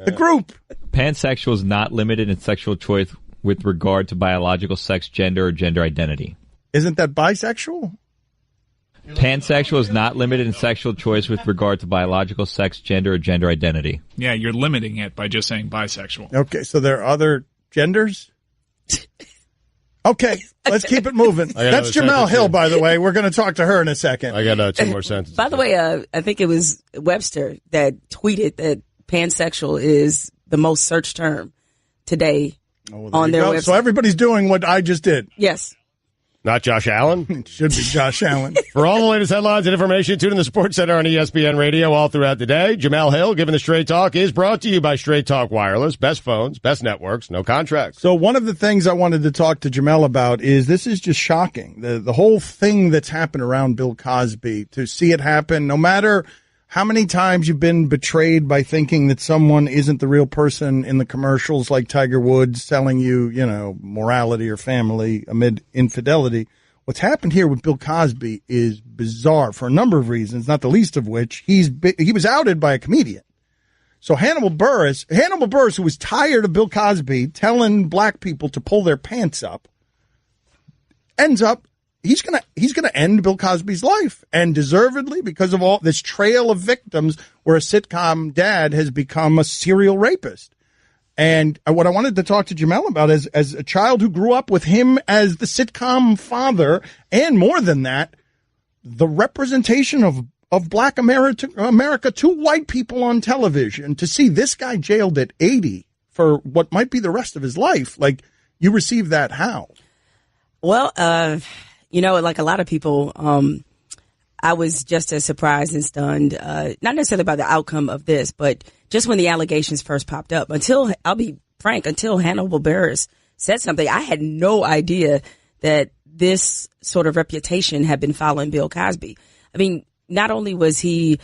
Speaker 6: The group.
Speaker 9: Pansexual is not limited in sexual choice with regard to biological sex, gender, or gender identity.
Speaker 6: Isn't that bisexual?
Speaker 9: Pansexual is not limited in sexual choice with regard to biological sex, gender, or gender identity.
Speaker 7: Yeah, you're limiting it by just saying bisexual.
Speaker 6: Okay, so there are other genders? Okay, let's keep it moving. That's Jemele Hill, by the way. We're going to talk to her in a second.
Speaker 1: I got 2 more sentences.
Speaker 11: By the way, I think it was Webster that tweeted that pansexual is the most searched term today on their website.
Speaker 6: So everybody's doing what I just did.
Speaker 11: Yes.
Speaker 1: Not Josh Allen?
Speaker 6: It should be Josh Allen.
Speaker 1: For all the latest headlines and information, tune in the Sports Center on ESPN Radio all throughout the day. Jemele Hill, Giving the Straight Talk, is brought to you by Straight Talk Wireless. Best phones, best networks, no contracts.
Speaker 6: So one of the things I wanted to talk to Jemele about is this is just shocking. The whole thing that's happened around Bill Cosby, to see it happen, no matter how many times you've been betrayed by thinking that someone isn't the real person in the commercials like Tiger Woods selling you, morality or family amid infidelity. What's happened here with Bill Cosby is bizarre for a number of reasons, not the least of which he was outed by a comedian. So Hannibal Buress, who was tired of Bill Cosby telling black people to pull their pants up, ends up he's gonna end Bill Cosby's life, and deservedly, because of all this trail of victims where a sitcom dad has become a serial rapist. And what I wanted to talk to Jemele about is, as a child who grew up with him as the sitcom father, and more than that, the representation of black America to white people on television, to see this guy jailed at 80 for what might be the rest of his life. Like, you receive that how?
Speaker 11: Well, like a lot of people, I was just as surprised and stunned, not necessarily by the outcome of this, but just when the allegations first popped up. I'll be frank, until Hannibal Buress said something, I had no idea that this sort of reputation had been following Bill Cosby. I mean, not only was he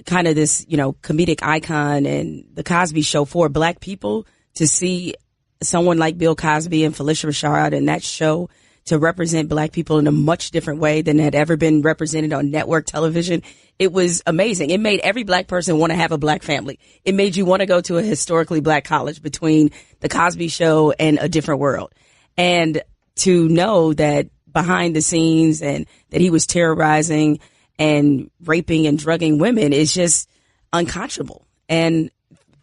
Speaker 11: kind of this, comedic icon and the Cosby Show for black people, to see someone like Bill Cosby and Phylicia Rashad and that show to represent black people in a much different way than had ever been represented on network television. It was amazing. It made every black person want to have a black family. It made you want to go to a historically black college between the Cosby Show and A Different World. And to know that behind the scenes and that he was terrorizing and raping and drugging women is just unconscionable. And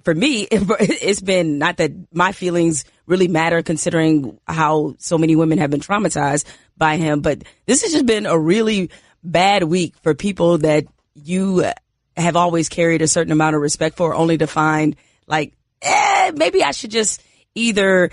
Speaker 11: for me, it's been not that my feelings really matter considering how so many women have been traumatized by him, but this has just been a really bad week for people that you have always carried a certain amount of respect for, only to find like, maybe I should just either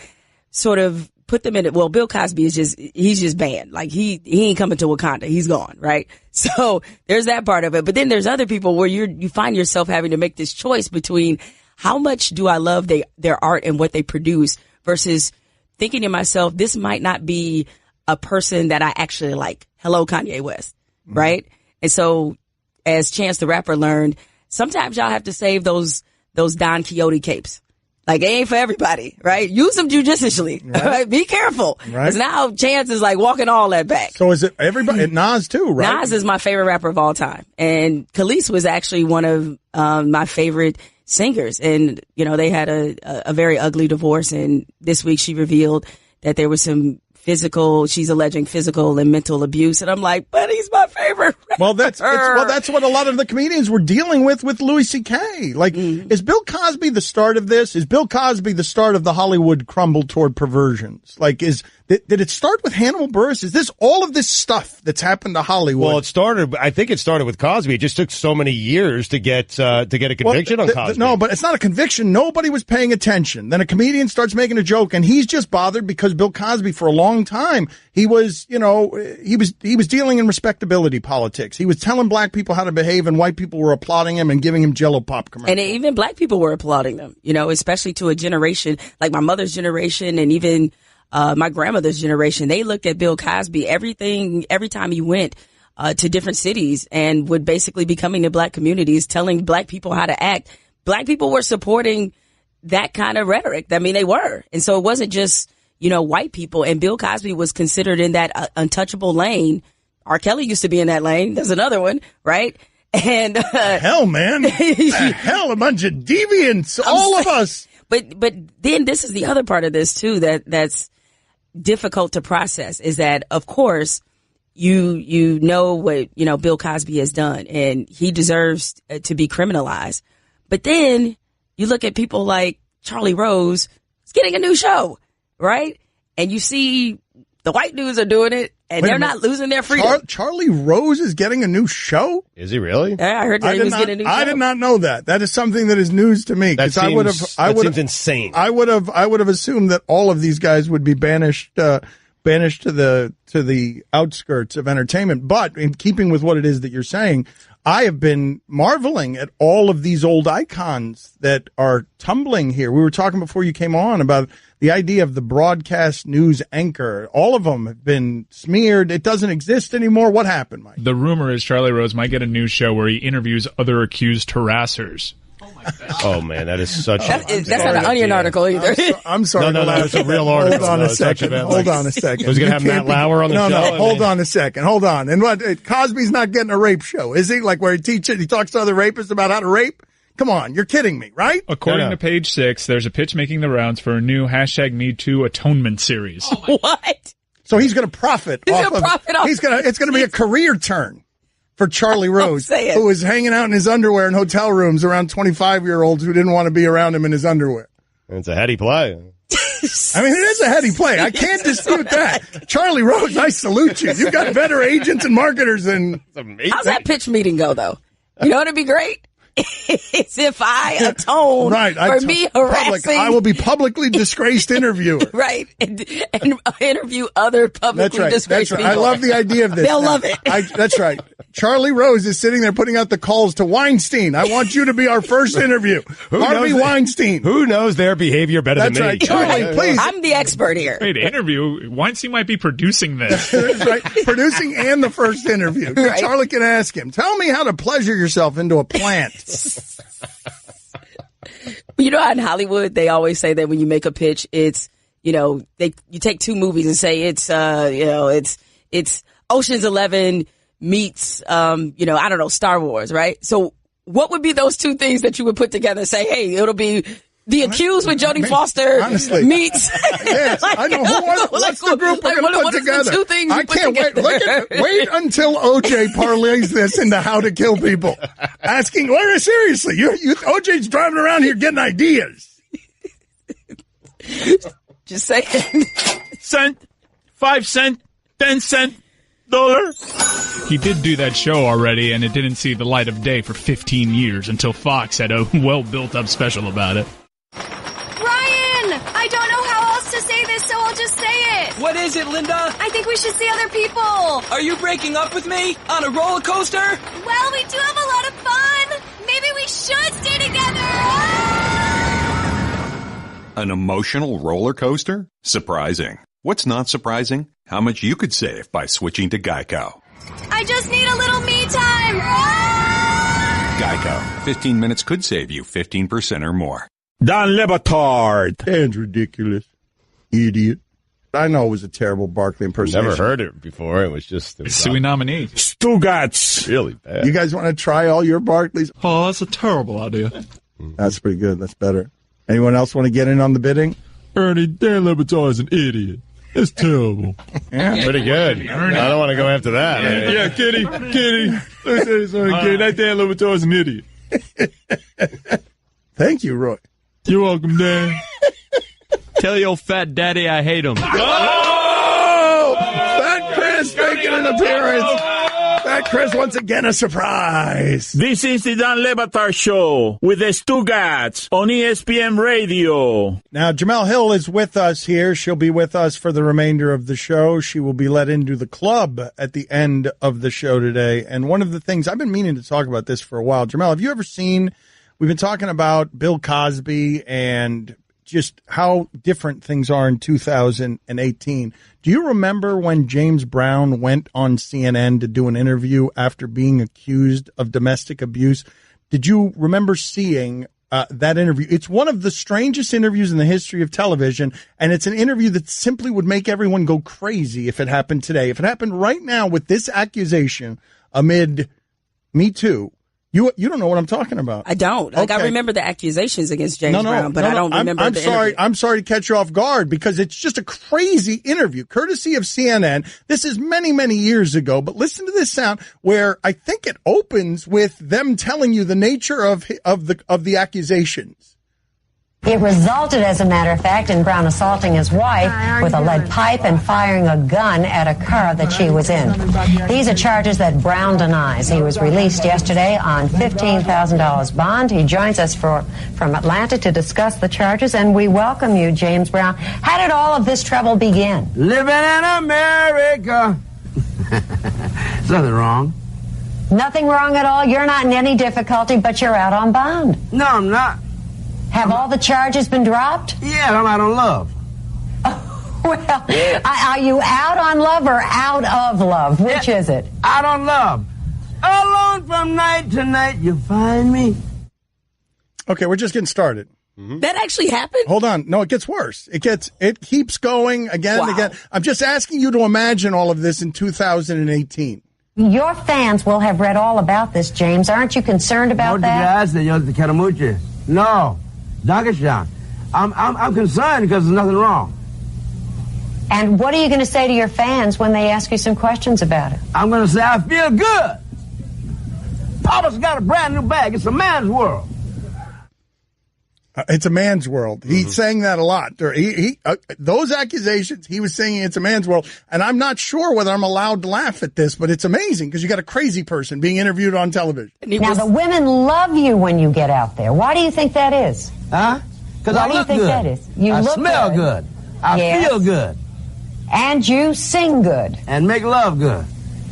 Speaker 11: sort of put them in it. Well, Bill Cosby he's just banned. Like he ain't coming to Wakanda. He's gone, right? So there's that part of it. But then there's other people where you find yourself having to make this choice between how much do I love their art and what they produce versus thinking to myself, this might not be a person that I actually like. Hello, Kanye West, right? And so as Chance the Rapper learned, sometimes y'all have to save those Don Quixote capes. Like, it ain't for everybody, right? Use them judiciously, right? Be careful. Right. Because now Chance is like walking all that back.
Speaker 6: So is it everybody? Nas too, right?
Speaker 11: Nas is my favorite rapper of all time. And Khalees was actually one of my favorite singers. And, you know, they had a very ugly divorce. And this week she revealed that there was some she's alleging physical and mental abuse. And I'm like, but he's my favorite rapper.
Speaker 6: Well, that's what a lot of the comedians were dealing with Louis C.K. Like, is Bill Cosby the start of this? Is Bill Cosby the start of the Hollywood crumble toward perversions? Like, did it start with Hannibal Buress? Is this all of this stuff that's happened to Hollywood?
Speaker 1: Well, I think it started with Cosby. It just took so many years to get a conviction on Cosby.
Speaker 6: No, but it's not a conviction. Nobody was paying attention. Then a comedian starts making a joke, and he's just bothered because Bill Cosby, for a long time, he was dealing in respectability politics. He was telling black people how to behave, and white people were applauding him and giving him Jell-O Pop commercials.
Speaker 11: And even black people were applauding them, you know, especially to a generation like my mother's generation and even my grandmother's generation. They looked at Bill Cosby, every time he went to different cities and would basically be coming to black communities, telling black people how to act. Black people were supporting that kind of rhetoric. I mean, they were. And so it wasn't just, you know, white people. And Bill Cosby was considered in that untouchable lane. R. Kelly used to be in that lane. There's another one, right? And
Speaker 6: hell, man, hell, a bunch of deviants, all of us.
Speaker 11: But then this is the other part of this too that's difficult to process, is that of course you know what, you know, Bill Cosby has done and he deserves to be criminalized. But then you look at people like Charlie Rose, is getting a new show, right? And you see the white dudes are doing it and they're not losing their freedom.
Speaker 6: Charlie Rose is getting a new show?
Speaker 1: Is he really?
Speaker 11: Yeah, I heard that he was getting a new show.
Speaker 6: I did not know that. That is something that is news to me.
Speaker 1: That seems insane.
Speaker 6: I would have assumed that all of these guys would be banished to the outskirts of entertainment. But in keeping with what it is that you're saying, I have been marveling at all of these old icons that are tumbling here. We were talking before you came on about the idea of the broadcast news anchor. All of them have been smeared. It doesn't exist anymore. What happened, Mike?
Speaker 7: The rumor is Charlie Rose might get a new show where he interviews other accused harassers.
Speaker 1: Oh man, that is such.
Speaker 11: That's not an Onion article either.
Speaker 6: I'm sorry.
Speaker 1: No, that's a real article.
Speaker 6: Hold on a second. Hold on a second.
Speaker 1: Who's going to have Matt Lauer on the show?
Speaker 6: No, hold on a second. Hold on. And what? Cosby's not getting a rape show, is he? Like where he talks to other rapists about how to rape? Come on, you're kidding me, right?
Speaker 7: According to Page 6, there's a pitch making the rounds for a new #MeToo atonement series.
Speaker 11: What?
Speaker 6: So he's going to profit off of. It's going to be a career turn for Charlie Rose, who was hanging out in his underwear in hotel rooms around 25-year-olds who didn't want to be around him in his underwear.
Speaker 1: It's a heady play.
Speaker 6: I mean, it is a heady play. I can't dispute that. Charlie Rose, I salute you. You've got better agents and marketers than...
Speaker 11: How's that pitch meeting go, though? You know what would be great? It's if I atone for me harassing.
Speaker 6: I will be publicly disgraced interviewer.
Speaker 11: Right. And interview other publicly disgraced people.
Speaker 6: I love the idea of this.
Speaker 11: They'll love it.
Speaker 6: That's right. Charlie Rose is sitting there putting out the calls to Weinstein. I want you to be our first interview. Harvey Weinstein.
Speaker 1: Who knows their behavior better than me?
Speaker 6: That's right. Charlie, please.
Speaker 11: I'm the expert here.
Speaker 7: Wait, interview? Weinstein might be producing this.
Speaker 6: That's right. Producing and the first interview. Right. Charlie can ask him, tell me how to pleasure yourself into a plant.
Speaker 11: You know how in Hollywood they always say that when you make a pitch, it's, you know, you take two movies and say it's Ocean's 11 meets, I don't know, Star Wars, right? So what would be those two things that you would put together and say, hey, it'll be The Accused with Jodie Foster
Speaker 6: honestly,
Speaker 11: meets.
Speaker 6: Yes, I know. What's the group we're going to put together?
Speaker 11: Two things
Speaker 6: I can't wait. Wait until OJ parlays this into How to Kill People. Asking, seriously, OJ's driving around here getting ideas.
Speaker 11: Just saying.
Speaker 7: Cent, 5 cent, 10 cent, dollar. He did do that show already, and it didn't see the light of day for 15 years until Fox had a well-built-up special about it.
Speaker 13: Ryan! I don't know how else to say this, so I'll just say it.
Speaker 14: What is it, Linda?
Speaker 13: I think we should see other people.
Speaker 14: Are you breaking up with me? On a roller coaster?
Speaker 13: Well, we do have a lot of fun. Maybe we should stay together.
Speaker 15: An emotional roller coaster? Surprising. What's not surprising? How much you could save by switching to Geico.
Speaker 13: I just need a little me time.
Speaker 15: Geico. 15 minutes could save you 15% or more.
Speaker 8: Don Le Batard.
Speaker 6: That's ridiculous. Idiot. I know it was a terrible Barkley impersonation.
Speaker 1: Never heard it before. It was just...
Speaker 7: Sui nominee.
Speaker 8: Stugotz.
Speaker 1: Really bad.
Speaker 6: You guys want to try all your Barkleys?
Speaker 7: Oh, that's a terrible idea.
Speaker 6: That's pretty good. That's better. Anyone else want to get in on the bidding?
Speaker 7: Ernie, Dan Le Batard is an idiot. It's terrible.
Speaker 1: Yeah, pretty good. I don't want to go after that.
Speaker 7: Yeah, Kitty. Let me tell you something, Kitty. That Dan Le Batard is an idiot.
Speaker 6: Thank you, Roy.
Speaker 7: You're welcome, Dan.
Speaker 9: Tell your fat daddy I hate him.
Speaker 6: Oh! Fat Chris making an appearance. Fat Chris once again a surprise.
Speaker 8: This is the Dan Le Batard Show with the Stugotz on ESPN Radio.
Speaker 6: Now, Jemele Hill is with us here. She'll be with us for the remainder of the show. She will be let into the club at the end of the show today. And one of the things, I've been meaning to talk about this for a while. Jemele, have you ever seen, we've been talking about Bill Cosby and just how different things are in 2018. Do you remember when James Brown went on CNN to do an interview after being accused of domestic abuse? Did you remember seeing that interview? It's one of the strangest interviews in the history of television, and it's an interview that simply would make everyone go crazy if it happened today. If it happened right now with this accusation amid Me Too, you don't know what I'm talking about.
Speaker 11: I don't. Like, okay. I remember the accusations against James Brown, but I don't remember the interview.
Speaker 6: I'm sorry to catch you off guard because it's just a crazy interview, courtesy of CNN. This is many, many years ago, but listen to this sound where I think it opens with them telling you the nature of the accusations.
Speaker 16: It resulted, as a matter of fact, in Brown assaulting his wife with a lead pipe and firing a gun at a car that she was in. These are charges that Brown denies. He was released yesterday on $15,000 bond. He joins us from Atlanta to discuss the charges, and we welcome you, James Brown. How did all of this trouble begin?
Speaker 24: Living in America. There's nothing wrong.
Speaker 16: Nothing wrong at all? You're not in any difficulty, but you're out on bond.
Speaker 24: No, I'm not.
Speaker 16: Have all the charges been dropped?
Speaker 24: Yeah, I'm out on love.
Speaker 16: Well, are you out on love or out of love? Which is it?
Speaker 24: Out on love. Alone from night to night, you find me.
Speaker 6: Okay, we're just getting started.
Speaker 11: Mm-hmm. That actually happened?
Speaker 6: Hold on. No, it gets worse. It keeps going again and again. I'm just asking you to imagine all of this in 2018.
Speaker 16: Your fans will have read all about this, James. Aren't you concerned about that?
Speaker 24: No. Dageshan. I'm concerned because there's nothing wrong.
Speaker 16: And what are you going to say to your fans when they ask you some questions about it?
Speaker 24: I'm going to say I feel good. Papa's got a brand new bag. It's a man's world.
Speaker 6: It's a man's world. He's saying that a lot. Those accusations, he was saying it's a man's world. And I'm not sure whether I'm allowed to laugh at this, but it's amazing because you got a crazy person being interviewed on television.
Speaker 16: Now, the women love you when you get out there. Why do you think that is?
Speaker 24: Huh? Because I look good.
Speaker 16: Why do you think that is? You
Speaker 24: I smell good. I feel good.
Speaker 16: And you sing good.
Speaker 24: And make love good.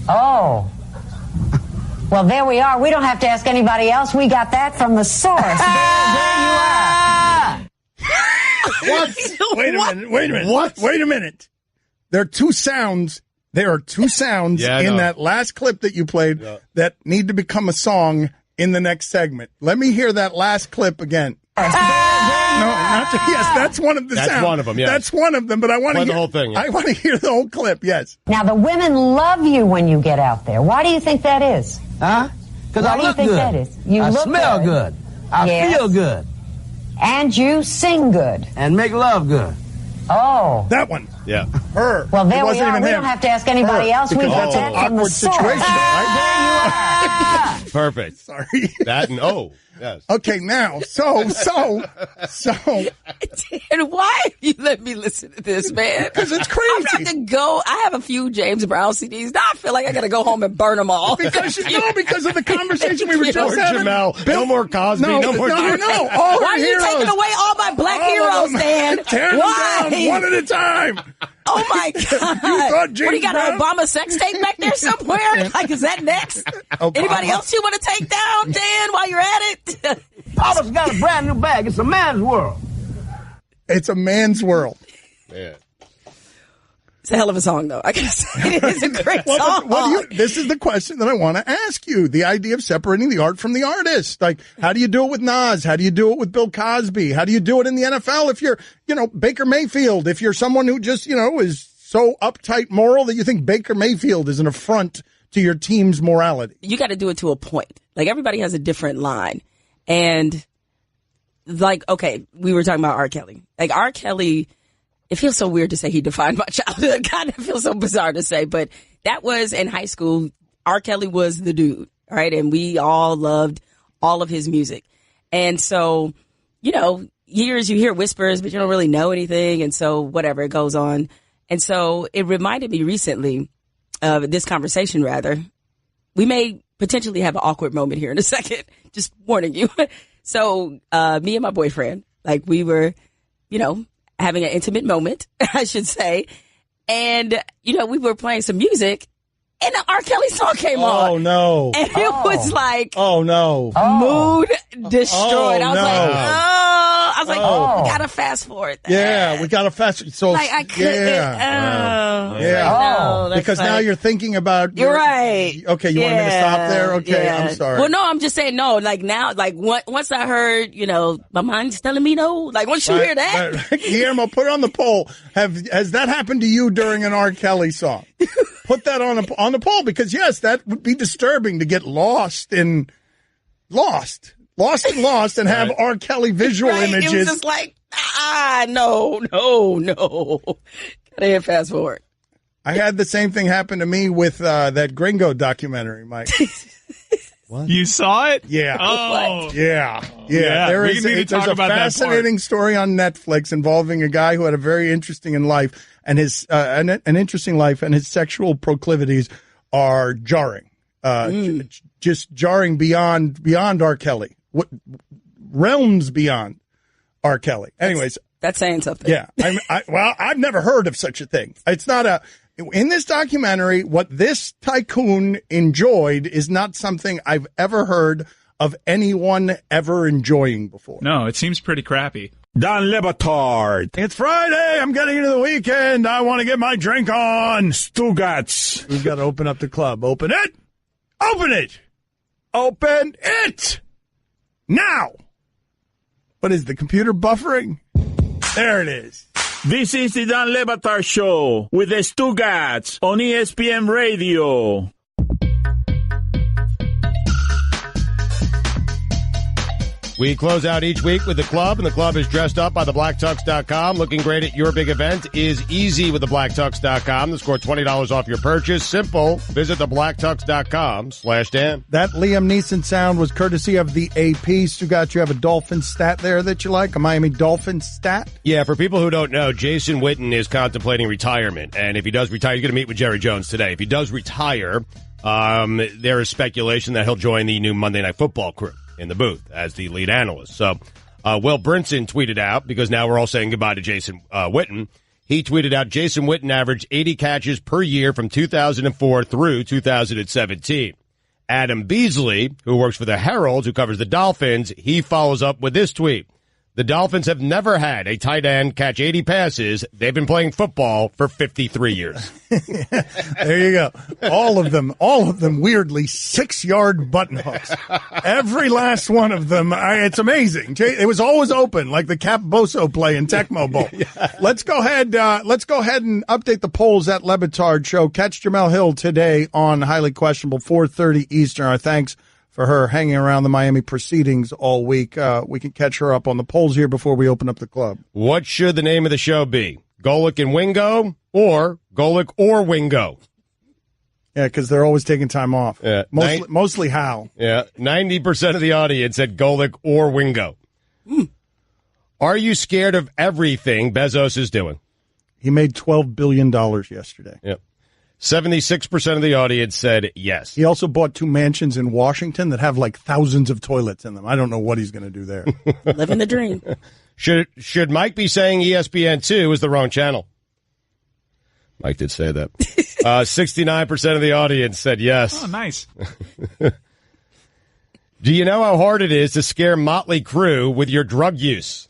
Speaker 16: Oh. Well, there we are. We don't have to ask anybody else. We got that from the source. There you are.
Speaker 6: What? Wait a minute. What? Wait a minute. There are two sounds. There are two sounds in that last clip that you played that need to become a song in the next segment. Let me hear that last clip again. No, not yes, that's one of the sounds.
Speaker 1: That's one of them, yes.
Speaker 6: That's one of them, but I want to hear
Speaker 1: the whole thing.
Speaker 6: I want to hear the whole clip, yes.
Speaker 16: Now, the women love you when you get out there. Why do you think that is?
Speaker 24: Huh? Because I look good.
Speaker 16: That is? You
Speaker 24: I
Speaker 16: look
Speaker 24: smell good. I feel good.
Speaker 16: And you sing good.
Speaker 24: And make love good.
Speaker 16: Oh.
Speaker 6: That one.
Speaker 1: Yeah.
Speaker 6: Her.
Speaker 16: Well, there
Speaker 6: It
Speaker 16: we
Speaker 6: wasn't
Speaker 16: are.
Speaker 6: even
Speaker 16: We
Speaker 6: him.
Speaker 16: don't have to ask anybody
Speaker 6: Her,
Speaker 16: else. We
Speaker 6: because
Speaker 16: got
Speaker 6: that's an
Speaker 16: that from the
Speaker 6: awkward
Speaker 16: source.
Speaker 6: situation, right?
Speaker 1: Perfect.
Speaker 6: Sorry.
Speaker 1: That and yes.
Speaker 6: Okay, now, so.
Speaker 11: And why have you let me listen to this, man?
Speaker 6: Because it's crazy.
Speaker 11: I'm about to go. I have a few James Brown CDs. Now I feel like I got to go home and burn them all.
Speaker 6: because of the conversation we were just having.
Speaker 1: Jemele, no more Cosby, no more.
Speaker 6: No.
Speaker 11: Why are you taking away all my black heroes, Dan?
Speaker 6: Tear them down one at a time.
Speaker 11: Oh my God!
Speaker 6: What do
Speaker 11: you got, an Obama sex tape back there somewhere? Like, is that next? Anybody else you want to take down, Dan? While you're at it,
Speaker 24: Papa's got a brand new bag. It's a man's world.
Speaker 6: It's a man's world.
Speaker 1: Yeah.
Speaker 11: It's a hell of a song, though. I gotta say, it's a great song.
Speaker 6: This is the question that I want to ask you. The idea of separating the art from the artist. Like, how do you do it with Nas? How do you do it with Bill Cosby? How do you do it in the NFL if you're, Baker Mayfield? If you're someone who just, is so uptight moral that you think Baker Mayfield is an affront to your team's morality.
Speaker 11: You got to do it to a point. Like, everybody has a different line. And, like, okay, we were talking about R. Kelly. Like, R. Kelly... It feels so weird to say he defined my childhood. God, it feels so bizarre to say. But that was in high school. R. Kelly was the dude, right? And we all loved all of his music. And so, years you hear whispers, but you don't really know anything. And so whatever, it goes on. And so it reminded me recently of this conversation, rather. We may potentially have an awkward moment here in a second. Just warning you. So me and my boyfriend, like we were, having an intimate moment, I should say. And, we were playing some music and the R. Kelly song came on.
Speaker 6: Oh, no.
Speaker 11: And it was like,
Speaker 6: oh, no.
Speaker 11: Mood destroyed. I was like, we got to fast forward that.
Speaker 6: Yeah, we got to fast. So,
Speaker 11: like, I couldn't.
Speaker 6: Because now you're thinking about.
Speaker 11: You're right.
Speaker 6: Okay, you want me to stop there? Okay, I'm sorry.
Speaker 11: Well, no, I'm just saying no. Like now, like once I heard, my mind's telling me no. Like once you hear that.
Speaker 6: Guillermo, put it on the poll. Has that happened to you during an R. Kelly song? Put that on the poll because yes, that would be disturbing to get lost and have R. Kelly visual images.
Speaker 11: It was just like, no. Gotta hit fast forward.
Speaker 6: I had the same thing happen to me with that Gringo documentary, Mike.
Speaker 7: What? You saw it?
Speaker 6: Yeah.
Speaker 7: Oh.
Speaker 6: Yeah. There's a fascinating story on Netflix involving a guy who had a very interesting life and his an interesting life, and his sexual proclivities are jarring. Just jarring beyond R. Kelly. What realms beyond R. Kelly. Anyways,
Speaker 11: that's saying something.
Speaker 6: Yeah. I've never heard of such a thing. It's not in this documentary, what this tycoon enjoyed is not something I've ever heard of anyone ever enjoying before.
Speaker 7: No, it seems pretty crappy.
Speaker 8: Don Le Batard.
Speaker 6: It's Friday. I'm getting into the weekend. I want to get my drink on.
Speaker 8: Stugotz.
Speaker 6: We've got to open up the club. Open it. Open it. Open it. Now. What is the computer buffering? There it is.
Speaker 8: This is the Dan Le Batard Show with the Stugotz on ESPN Radio.
Speaker 1: We close out each week with the club, and the club is dressed up by thebblacktux.com. Looking great at your big event is easy with thebblacktux.com. To score $20 off your purchase. Simple. Visit thebblacktux.com/Dan.
Speaker 6: That Liam Neeson sound was courtesy of the AP. Stugotz, you have a Dolphins stat there that you like? A Miami Dolphins stat?
Speaker 1: Yeah, for people who don't know, Jason Witten is contemplating retirement. And if he does retire, he's going to meet with Jerry Jones today. If he does retire, there is speculation that he'll join the new Monday Night Football crew in the booth as the lead analyst. So Will Brinson tweeted out, because now we're all saying goodbye to Jason Witten. He tweeted out, Jason Witten averaged 80 catches per year from 2004 through 2017. Adam Beasley, who works for the Herald, who covers the Dolphins, he follows up with this tweet. The Dolphins have never had a tight end catch 80 passes. They've been playing football for 53 years.
Speaker 6: There you go. All of them, weirdly 6-yard button hooks. Every last one of them. It's amazing. It was always open, like the Cap Boso play in Tecmo Bowl. Yeah. Let's go ahead and update the polls at Le Batard Show. Catch Jemele Hill today on Highly Questionable, 4:30 Eastern. Our thanks for her hanging around the Miami proceedings all week. We can catch her up on the polls here before we open up the club.
Speaker 1: What should the name of the show be? Golic and Wingo or Golic or Wingo?
Speaker 6: Yeah, because they're always taking time off.
Speaker 1: Yeah,
Speaker 6: mostly Hal.
Speaker 1: Yeah, 90% of the audience said Golic or Wingo. Are you scared of everything Bezos is doing?
Speaker 6: He made $12 billion yesterday.
Speaker 1: Yep. 76% of the audience said yes.
Speaker 6: He also bought 2 mansions in Washington that have like thousands of toilets in them. I don't know what he's going to do there.
Speaker 11: Living the dream.
Speaker 1: Should Mike be saying ESPN2 is the wrong channel? Mike did say that. 69% of the audience said yes.
Speaker 7: Oh, nice.
Speaker 1: Do you know how hard it is to scare Motley Crue with your drug use?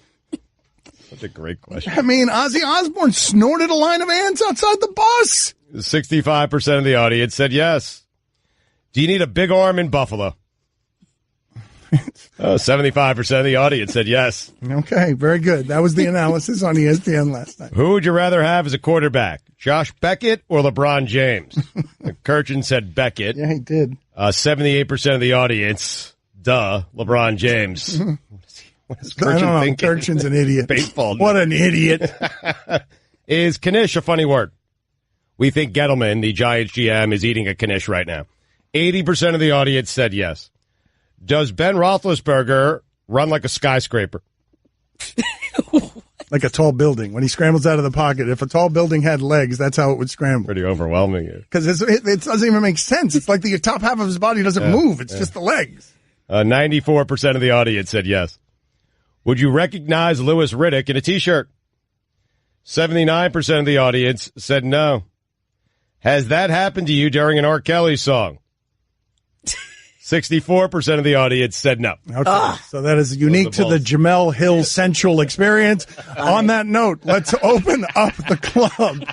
Speaker 1: That's a great question.
Speaker 6: I mean, Ozzy Osbourne snorted a line of ants outside the bus.
Speaker 1: 65% of the audience said yes. Do you need a big arm in Buffalo? 75% of the audience said yes.
Speaker 6: Okay, very good. That was the analysis on ESPN last night.
Speaker 1: Who would you rather have as a quarterback, Josh Beckett or LeBron James? Kurkjian said Beckett.
Speaker 6: Yeah, he did.
Speaker 1: 78% of the audience, LeBron James. What is
Speaker 6: I don't know.
Speaker 1: thinking?
Speaker 6: Kurkjian's an idiot.
Speaker 1: Baseball.
Speaker 6: What an idiot.
Speaker 1: Is Knish a funny word? We think Gettleman, the Giants GM, is eating a Knish right now. 80% of the audience said yes. Does Ben Roethlisberger run like a skyscraper?
Speaker 6: Like a tall building. When he scrambles out of the pocket, if a tall building had legs, that's how it would scramble.
Speaker 1: Pretty overwhelming.
Speaker 6: Because it doesn't even make sense. It's like the top half of his body doesn't move. It's just the legs.
Speaker 1: 94% of the audience said yes. Would you recognize Louis Riddick in a T-shirt? 79% of the audience said no. Has that happened to you during an R. Kelly song? 64% of the audience said no.
Speaker 6: Okay, so that is unique to the Jemele Hill Central experience. On that note, let's open up the club.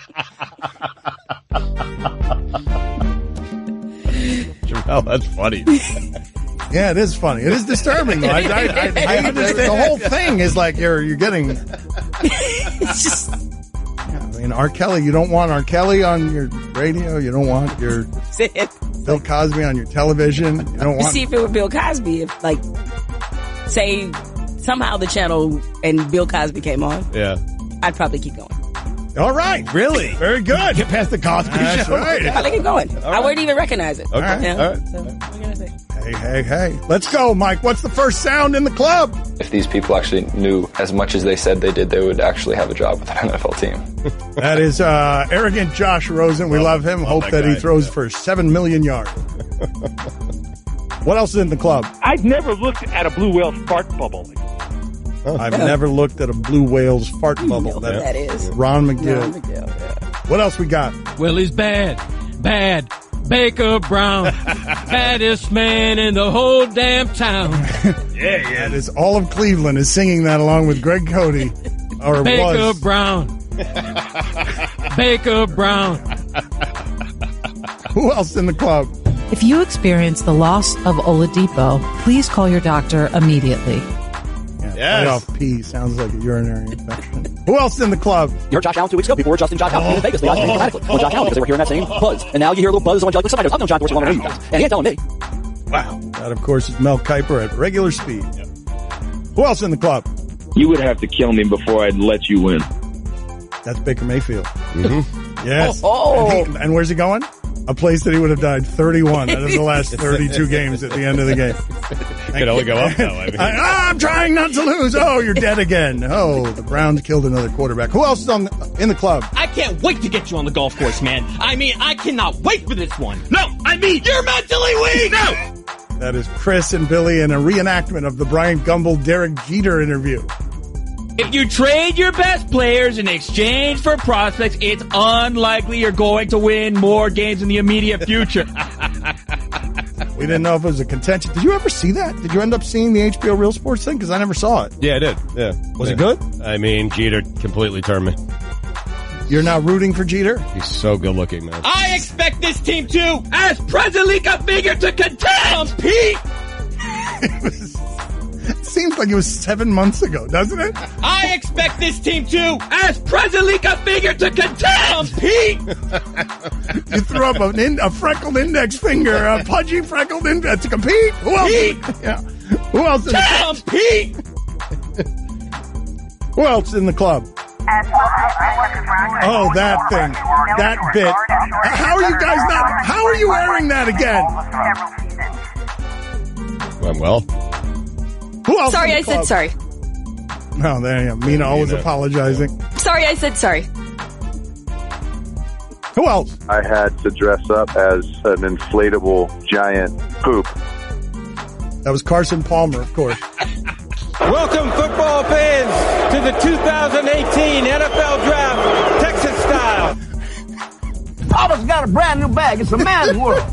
Speaker 1: Jemele, that's funny.
Speaker 6: Yeah, it is funny. It is disturbing, though. I understand. The whole thing is like you're getting.
Speaker 11: It's just.
Speaker 6: Yeah, I mean, R. Kelly. You don't want R. Kelly on your radio. You don't want your Bill Cosby on your television. You don't want.
Speaker 11: See, if it were Bill Cosby, if like, say, somehow the channel and Bill Cosby came on, I'd probably keep going.
Speaker 6: All right, really, very good.
Speaker 1: Get past the Cosby show.
Speaker 6: Right.
Speaker 11: I'd keep going.
Speaker 1: Right.
Speaker 11: I wouldn't even recognize it.
Speaker 1: Okay, all right.
Speaker 11: So, what am I gonna say?
Speaker 6: Hey. Let's go, Mike. What's the first sound in the club?
Speaker 3: If these people actually knew as much as they said they did, they would actually have a job with an NFL team.
Speaker 6: That is arrogant Josh Rosen. We love him. Hope that he throws for 7 million yards. What else is in the club?
Speaker 17: I've never looked at a blue whale fart bubble.
Speaker 6: I've never looked at a blue whale's fart bubble.
Speaker 11: That is
Speaker 6: Ron McGill. What else we got?
Speaker 19: Well, he's bad. Baker Brown, baddest man in the whole damn town.
Speaker 6: That is all of Cleveland is singing that along with Greg Cody. Or
Speaker 19: Baker
Speaker 6: was.
Speaker 19: Brown. Baker Brown.
Speaker 6: Who else in the club?
Speaker 20: If you experience the loss of Oladipo, please call your doctor immediately.
Speaker 6: Playoff pee sounds like a urinary infection. Who else in the club?
Speaker 21: You heard Josh Allen 2 weeks ago. People were adjusting Josh Allen in Vegas. They got dramatically on Josh Allen because they were hearing that same buzz. And now you hear a little buzz on Josh. Like, somebody knows. I've known John Dorsey longer than you guys. And he ain't telling me.
Speaker 6: Wow. That, of course, is Mel Kiper at regular speed. Who else in the club?
Speaker 17: You would have to kill me before I'd let you win.
Speaker 6: That's Baker Mayfield.
Speaker 1: Mm-hmm.
Speaker 6: Yes. And where's he going? A place that he would have died 31 out of the last 32 games at the end of the game.
Speaker 1: Could only go up, though. I mean.
Speaker 6: I'm trying not to lose. Oh, you're dead again. Oh, the Browns killed another quarterback. Who else is in the club?
Speaker 14: I can't wait to get you on the golf course, man. I mean, I cannot wait for this one. No, I mean, you're mentally weak. No.
Speaker 6: That is Chris and Billy in a reenactment of the Bryant Gumbel Derek Jeter interview.
Speaker 19: If you trade your best players in exchange for prospects, it's unlikely you're going to win more games in the immediate future.
Speaker 6: We didn't know if it was a contention. Did you ever see that? Did you end up seeing the HBO Real Sports thing? Because I never saw it.
Speaker 1: Yeah, I did. Yeah.
Speaker 6: Was it good?
Speaker 1: I mean, Jeter completely turned me.
Speaker 6: You're now rooting for Jeter?
Speaker 1: He's so good looking, man.
Speaker 14: I expect this team to, as presently configured, to compete.
Speaker 6: It seemed feels like it was 7 months ago, doesn't it?
Speaker 14: I expect this team to, as presently configured, to compete.
Speaker 6: You threw up a freckled index finger, a pudgy freckled index to compete. Who else? Yeah. Who else in the club?
Speaker 14: Compete.
Speaker 6: Who else in the club? Oh, that thing. That bit. How are you guys not? How are you airing that again?
Speaker 1: Well.
Speaker 6: Who else?
Speaker 2: Sorry, I said sorry.
Speaker 6: Oh, there you go. Mina always apologizing.
Speaker 2: Sorry, I said sorry.
Speaker 6: Who else?
Speaker 12: I had to dress up as an inflatable giant poop.
Speaker 6: That was Carson Palmer, of course.
Speaker 22: Welcome, football fans, to the 2018 NFL Draft, Texas style.
Speaker 24: Papa's got a brand new bag. It's a man's world.